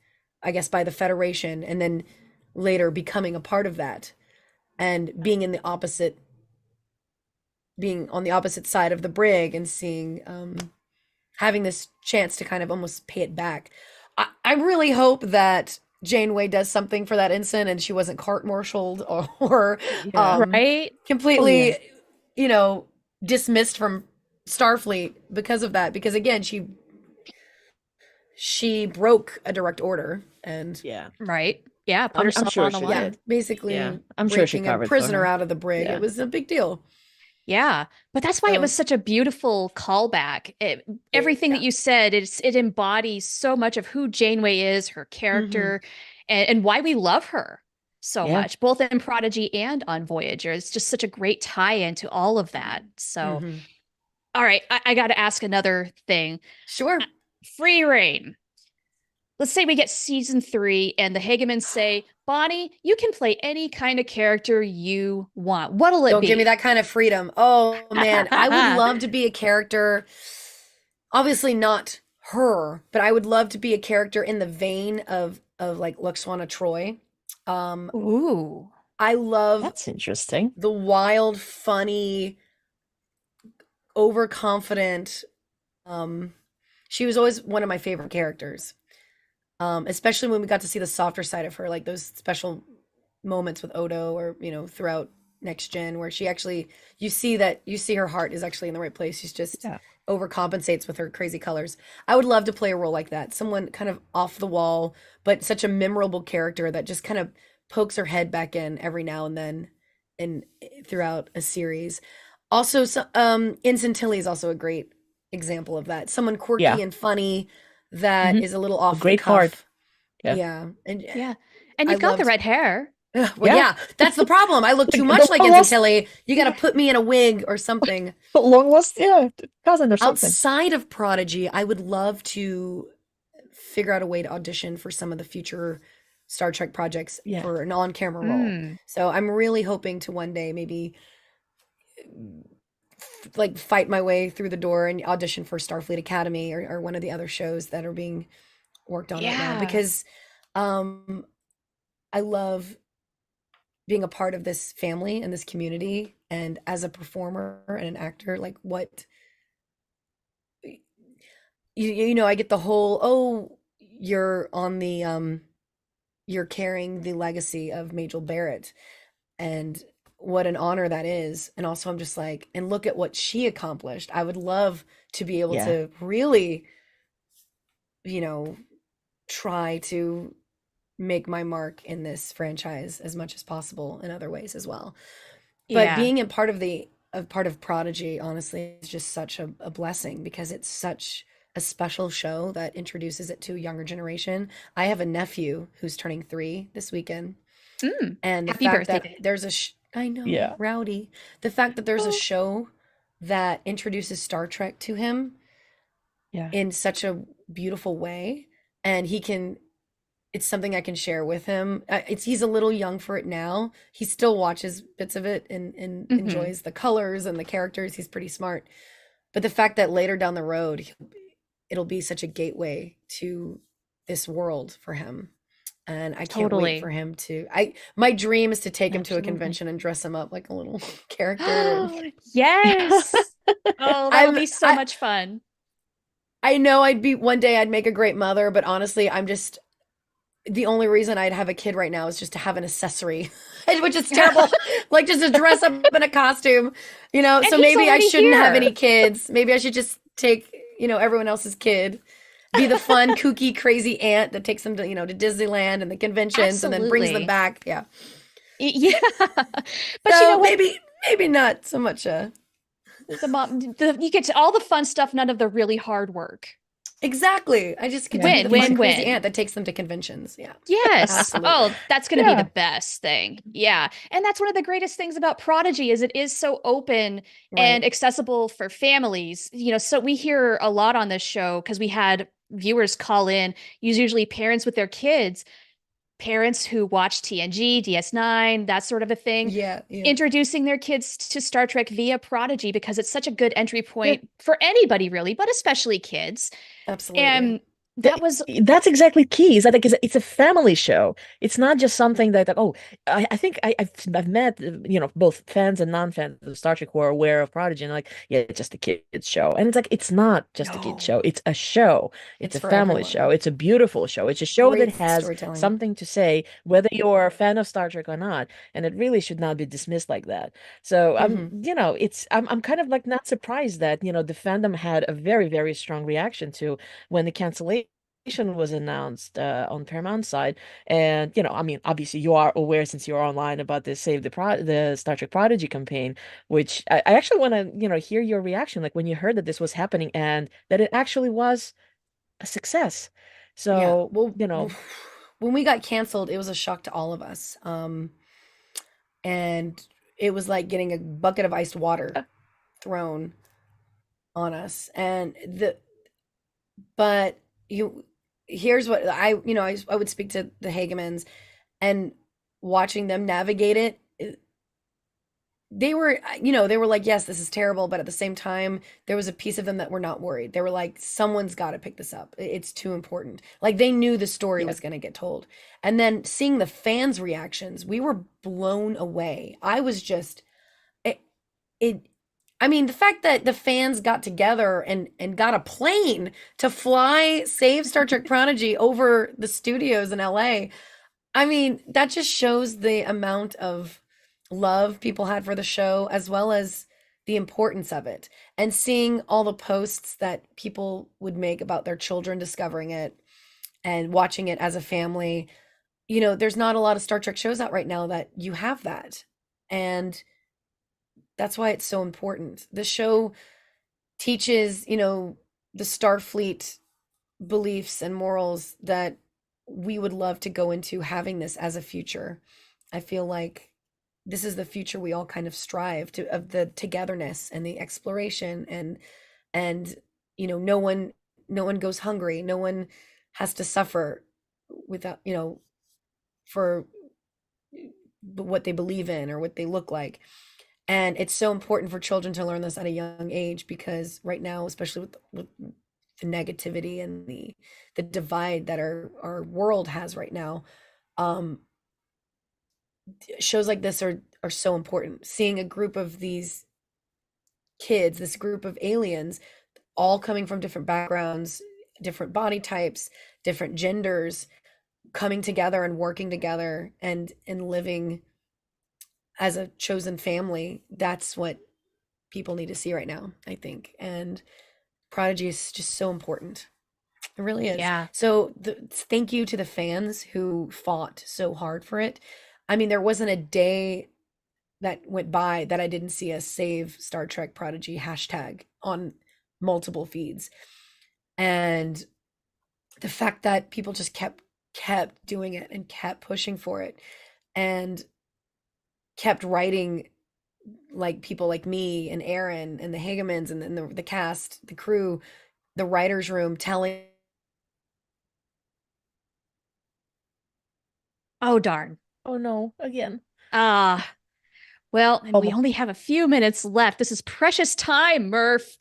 C: I guess, by the Federation, and then later becoming a part of that and being on the opposite side of the brig and seeing having this chance to kind of almost pay it back. I really hope that Janeway does something for that incident and she wasn't court-martialed or
B: Yeah.
A: right?
B: Oh yeah.
C: completely, dismissed from Starfleet because of that. Because again, she broke a direct order and
B: Yeah.
A: Right. Yeah, put
B: I'm
A: herself
B: sure
A: on the
B: she
C: yeah,
A: line.
B: did. Yeah.
C: basically
B: I'm sure she
C: breaking a
B: covered for
C: prisoner
B: her.
C: out of the brig. It
B: Yeah.
C: was a big deal.
A: Yeah, but that's why it was
C: So
A: such a beautiful callback. Everything that
C: yeah.
A: you said, it embodies so much of who Janeway is, her
C: Hmm.
A: character, and why we love her so
B: Yeah.
A: much, both in Prodigy and on Voyager. It's just such a great tie-in to all of that. So,
C: Hmm.
A: all right, I got to ask another thing. Uh,
C: Sure.
A: Free reign. Let's say we get season 3 and the Hagemans say, Bonnie, you can play any kind of character you want. What'll it
C: Don't give me
A: be?
C: that kind of freedom. Oh man, I would love to be a character. Obviously not her, but I would love to be a character in the vein of like Luxwana Troy. Um,
A: Ooh.
C: I love
B: That's interesting.
C: the wild, funny, overconfident. Um, she was always one of my favorite characters. Especially when we got to see the softer side of her, like those special moments with Odo or, throughout Next Gen where you see her heart is actually in the right place. She's just
B: Yeah.
C: overcompensates with her crazy colors. I would love to play a role like that. Someone kind of off the wall, but such a memorable character that just kind of pokes her head back in every now and then and throughout a series. Also, Ensign Tilly is also a great example of that. Someone
B: Yeah.
C: quirky and funny that
B: Hmm.
C: is a little
B: A
C: off the
B: great part.
C: cuff.
B: Yeah.
C: Yeah, and
A: Yeah. And
C: I
A: you've got the
C: loved.
A: red hair.
C: Well,
B: Yeah.
C: yeah, that's the problem. I look too
B: The
C: much like
B: long
C: Ensign
B: lost,
C: Tilly. You got to put me in a wig or something.
B: long lost, yeah, cousin or something.
C: Outside of Prodigy, I would love to figure out a way to audition for some of the future Star Trek projects
B: Yeah.
C: for an on-camera role.
A: Mm.
C: So I'm really hoping to one day maybe like fight my way through the door and audition for Starfleet Academy or one of the other shows that are being worked on right now,
A: Yeah.
C: because um I love being a part of this family and this community, and as a performer and an actor, like what I get the whole, oh, you're on the you're carrying the legacy of Majel Barrett, and what an honor that is. And also I'm just like, and look at what she accomplished. I would love to be able
B: Yeah.
C: to really, you know, try to make my mark in this franchise as much as possible in other ways as well. But
A: Yeah.
C: being a part of Prodigy, honestly, is just such a blessing, because it's such a special show that introduces it to a younger generation. I have a nephew who's turning 3 this weekend,
A: Mm.
C: and the
A: Happy
C: fact that
A: birthday.
C: there's I know,
B: Yeah.
C: rowdy. The fact that there's a
B: Oh,
C: show that introduces Star Trek to him
B: yeah.
C: in such a beautiful way, and it's something I can share with him. He's a little young for it now. He still watches bits of it and
A: Hmm.
C: enjoys the colors and the characters. He's pretty smart. But the fact that later down the road, it'll be such a gateway to this world for him. And I can't wait for
A: Totally.
C: him to my dream is to take him to a
B: Absolutely.
C: convention and dress him up like a little character. And
A: Yes. Oh, that'll
C: I'm
A: be so much fun.
C: I know one day I'd make a great mother, but honestly, I'm just the only reason I'd have a kid right now is just to have an accessory, which is terrible. Like just to dress up in a costume,
A: And
C: So
A: he's
C: maybe I
A: already
C: shouldn't have any
A: here.
C: kids. Maybe I should just take, everyone else's kid, be the fun, kooky, crazy aunt that takes them to, to Disneyland and the conventions and then brings them
A: Absolutely.
C: back. Yeah.
A: Yeah. But you know
C: So
A: what?
C: maybe not so much.
A: You get to all the fun stuff, none of the really hard work.
C: Exactly. I just get to
B: Yeah.
C: be
A: Win,
C: the fun,
A: win,
C: crazy
A: win.
C: aunt that takes them to conventions. Yeah.
A: Yes.
C: Absolutely.
A: Oh, that's going to be the
B: Yeah.
A: best thing. Yeah. And that's one of the greatest things about Prodigy is it is so open and
C: Right.
A: accessible for families. So we hear a lot on this show because we had viewers call in, usually parents with their kids, parents who watch TNG, DS9, that sort of a thing,
C: Yeah. Yeah.
A: introducing their kids to Star Trek via Prodigy because it's such a good entry
B: Yeah.
A: point for anybody really, but especially kids.
C: Absolutely.
A: And that was
B: That's exactly key. Is that like it's a family show? It's not just something that like, oh, I think I've met both fans and non-fans of Star Trek who are aware of Prodigy and like, yeah, it's just a kids show, and it's like it's not just a kids
C: No,
B: show. It's a show. It's
C: it's
B: a
C: for
B: family
C: everyone.
B: show. It's a beautiful show. It's a show that
C: Great
B: has
C: storytelling.
B: something to say, whether you're a fan of Star Trek or not, and it really should not be dismissed like that. So
C: Hmm.
B: I'm kind of like not surprised that the fandom had a very, very strong reaction to when the cancellation was announced on Paramount side. And I mean, obviously you are aware since you're online about the the Star Trek Prodigy campaign, which I actually want to hear your reaction, like when you heard that this was happening and that it actually was a success.
C: Yeah.
B: So
C: Well, when we got canceled, it was a shock to all of us. And it was like getting a bucket of iced water thrown on us. But you, here's what I would speak to the Hagemans, and watching them navigate it. They were like, yes, this is terrible, but at the same time, there was a piece of them that were not worried. They were like, someone's got to pick this up. It's too important. Like they knew the story
B: yeah.
C: was going to get told. And then seeing the fans' reactions, we were blown away. I was just it, it I mean, the fact that the fans got together and got a plane to fly save Star Trek Prodigy over the studios in LA. I mean, that just shows the amount of love people had for the show, as well as the importance of it. And seeing all the posts that people would make about their children discovering it and watching it as a family. There's not a lot of Star Trek shows out right now that you have that. And that's why it's so important. The show teaches, the Starfleet beliefs and morals that we would love to go into having this as a future. I feel like this is the future we all kind of strive to, of the togetherness and the exploration, and no one goes hungry, no one has to suffer without, for what they believe in or what they look like. And it's so important for children to learn this at a young age because right now, especially with the negativity and the divide that our world has right now, um, shows like this are so important. Seeing a group of these kids, this group of aliens, all coming from different backgrounds, different body types, different genders, coming together and working together and living as a chosen family. That's what people need to see right now, I think. And Prodigy is just so important. It really is.
A: Yeah.
C: So thank you to the fans who fought so hard for it. I mean, there wasn't a day that went by that I didn't see a Save Star Trek Prodigy hashtag on multiple feeds. And the fact that people just kept doing it and kept pushing for it and kept writing, like people like me and Aaron and the Hagemans and then the cast, the crew, the writers room telling.
A: Oh, darn.
B: Oh no, again.
A: Ah, well, and we
B: Almost.
A: only have a few minutes left. This is precious time, Murph.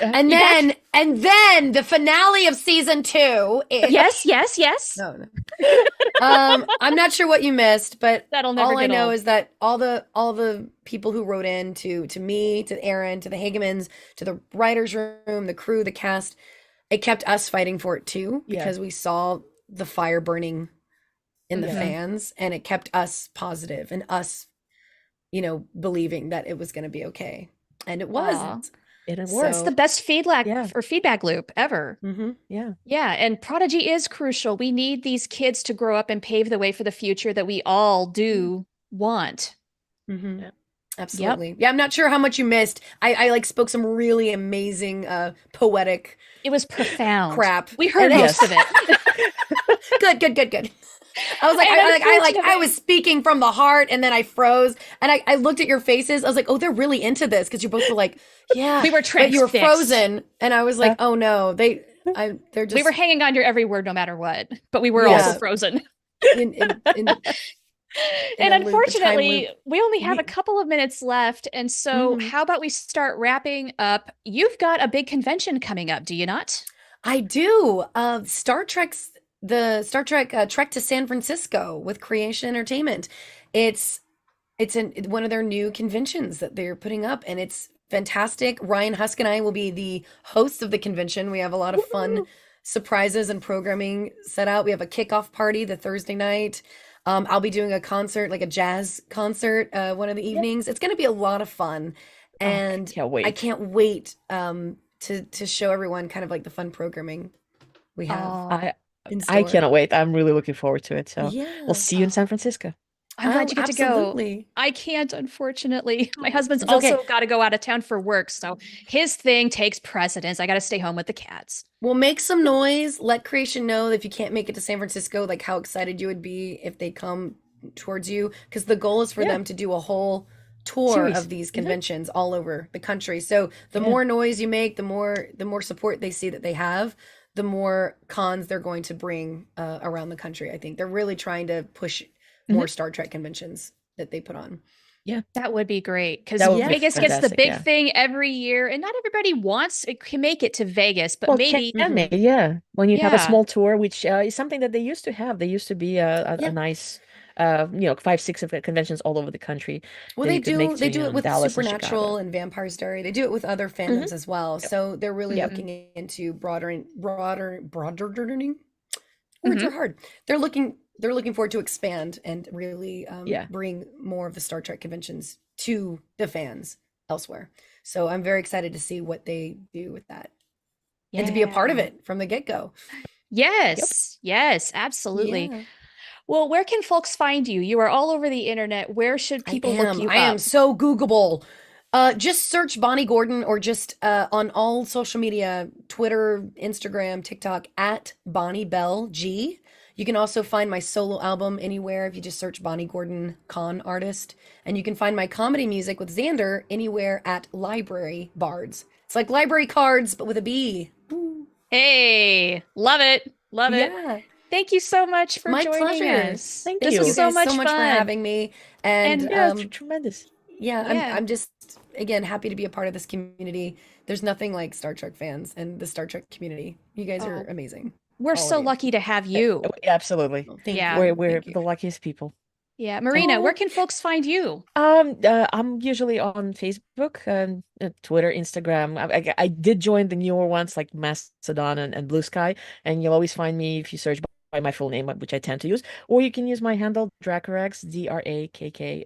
C: And then the finale of season 2 is
A: Yes.
C: no, no. I'm not sure what you missed, but
A: That'll never
C: all I
A: get
C: know
A: old.
C: is that all the people who wrote in to me, to Aaron, to the Hagemans, to the writers room, the crew, the cast, it kept us fighting for it too because we saw the fire burning in the fans, and it kept us positive and us, believing that it was going to be okay, and it wasn't.
B: It
A: It's
B: works.
A: the best feedback loop ever.
B: Yeah.
A: Yeah, and Prodigy is crucial. We need these kids to grow up and pave the way for the future that we all do want.
B: Yeah.
C: Absolutely. Yeah, I'm not sure how much you missed. I like spoke some really amazing poetic
A: It was profound.
C: crap.
A: We heard
C: And
A: most of it.
C: Good. I was like,
A: And
C: I was speaking from the heart, and then I froze, and I looked at your faces. I was like, oh, they're really into this because you both were like, yeah,
A: We were
C: but you were
A: transfixed.
C: frozen, and I was like, oh no, they're just
A: We were hanging on your every word no matter what, but we were
C: Yeah.
A: also frozen.
C: in
A: And
C: a loop, a time
A: unfortunately,
C: loop.
A: we only have a couple of minutes left. And so, how about we start wrapping up? You've got a big convention coming up, do you not?
C: I do. The Star Trek Trek to San Francisco with Creation Entertainment. It's one of their new conventions that they're putting up, and it's fantastic. Ryan Husk and I will be the hosts of the convention. We have a lot of fun surprises and programming set out. We have a kickoff party the Thursday night. I'll be doing a concert, like a jazz concert, one of the evenings. It's going to be a lot of fun, and
B: can't wait.
C: I can't wait to show everyone kind of like the fun programming we have. In
B: I
C: store.
B: cannot wait. I'm really looking forward to it. So
C: Yeah.
B: we'll see you in San Francisco.
A: I'm glad you get to go.
C: Absolutely.
A: I can't, unfortunately. My husband's
C: It's okay.
A: also got to go out of town for work, so his thing takes precedence. I got to stay home with the cats.
C: We'll make some noise. Let Creation know if you can't make it to San Francisco, like how excited you would be if they come towards you. Because the goal is for them to do a whole tour
B: Series.
C: of these conventions all over the country. So the more noise you make, the more support they see that they have, the more cons they're going to bring around the country. I think they're really trying to push more Star Trek conventions that they put on.
B: Yeah.
A: That would be great because
B: That would be
A: Vegas gets the
B: fantastic,
A: big
B: yeah.
A: thing every year, and not everybody can make it to Vegas, but
B: Well,
A: maybe
B: yeah. When you have a
A: Yeah.
B: small tour, which is something that they used to have. They used to be a nice, 5-6 of conventions all over the country.
C: Well,
B: that
C: they
B: you could make
C: do. They
B: to,
C: do it with
B: Dallas and
C: Supernatural
B: Chicago.
C: and Vampire's Diary. They do it with other fandoms as well. So they're really
B: Yep.
C: looking into broadening. Words are hard. They're looking forward to expand and really bring more of the Star Trek conventions to the fans elsewhere. So I'm very excited to see what they do with that and to be a part of it from the get-go.
A: Yes, absolutely.
C: Yeah.
A: Well, where can folks find you? You are all over the internet. Where should people look you
C: I am
A: up?
C: so Googleable. Just search Bonnie Gordon or just on all social media, Twitter, Instagram, TikTok, at Bonnie Bell G. You can also find my solo album anywhere if you just search Bonnie Gordon Con Artist. And you can find my comedy music with Xander anywhere at Library Bards. It's like library cards, but with a B.
A: Hey, love it. Love it.
C: Yeah.
A: Thank you so much for
C: My
A: joining
C: pleasure.
A: us.
B: Thank
A: This
C: Thank
A: was
C: you
B: you.
A: so
C: guys so
A: much
C: much for
A: fun.
C: having me. And
A: And
B: Yeah, it's tremendous.
C: yeah,
A: yeah,
C: I'm just again happy to be a part of this community. There's nothing like Star Trek fans and the Star Trek community. You guys are
A: oh,
C: amazing.
A: we're
C: All of
A: so
C: you.
A: lucky to have you.
B: Absolutely.
C: Well, thank
A: Yeah.
C: you.
B: We're
C: Thank you.
B: the luckiest people.
A: Yeah. Marina, where
B: Oh,
A: can folks find you?
B: I'm usually on Facebook and Twitter, Instagram. I did join the newer ones like Mastodon and Blue Sky, and you'll always find me if you search by my full name, which I tend to use, or you can use my handle Dracorex, Drakk,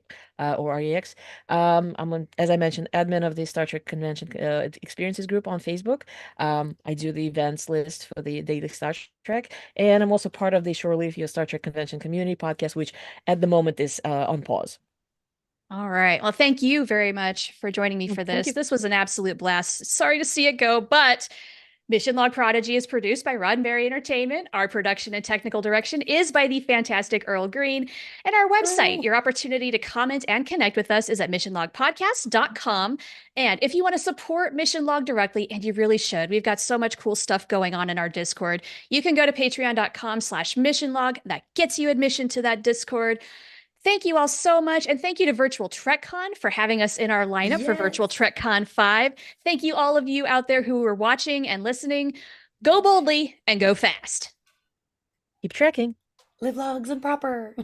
B: or Rex. I'm as I mentioned, admin of the Star Trek Convention Experiences group on Facebook. I do the events list for the Daily Star Trek, and I'm also part of the Shore Leave Your Star Trek Convention Community podcast, which at the moment is on pause.
A: All right. Well, thank you very much for joining me for
B: Thank
A: this.
B: you.
A: This was an absolute blast. Sorry to see it go, but Mission Log Prodigy is produced by Roddenberry Entertainment. Our production and technical direction is by the fantastic Earl Green. And our website,
B: Oh,
A: your opportunity to comment and connect with us is at missionlogpodcast.com. And if you want to support Mission Log directly, and you really should, we've got so much cool stuff going on in our Discord. You can go to patreon.com/missionlog. That gets you admission to that Discord. Thank you all so much. And thank you to Virtual TrekCon for having us in our lineup for
C: Yes.
A: Virtual TrekCon 5. Thank you, all of you out there who are watching and listening. Go boldly and go fast.
B: keep trekking.
C: Live logs and proper.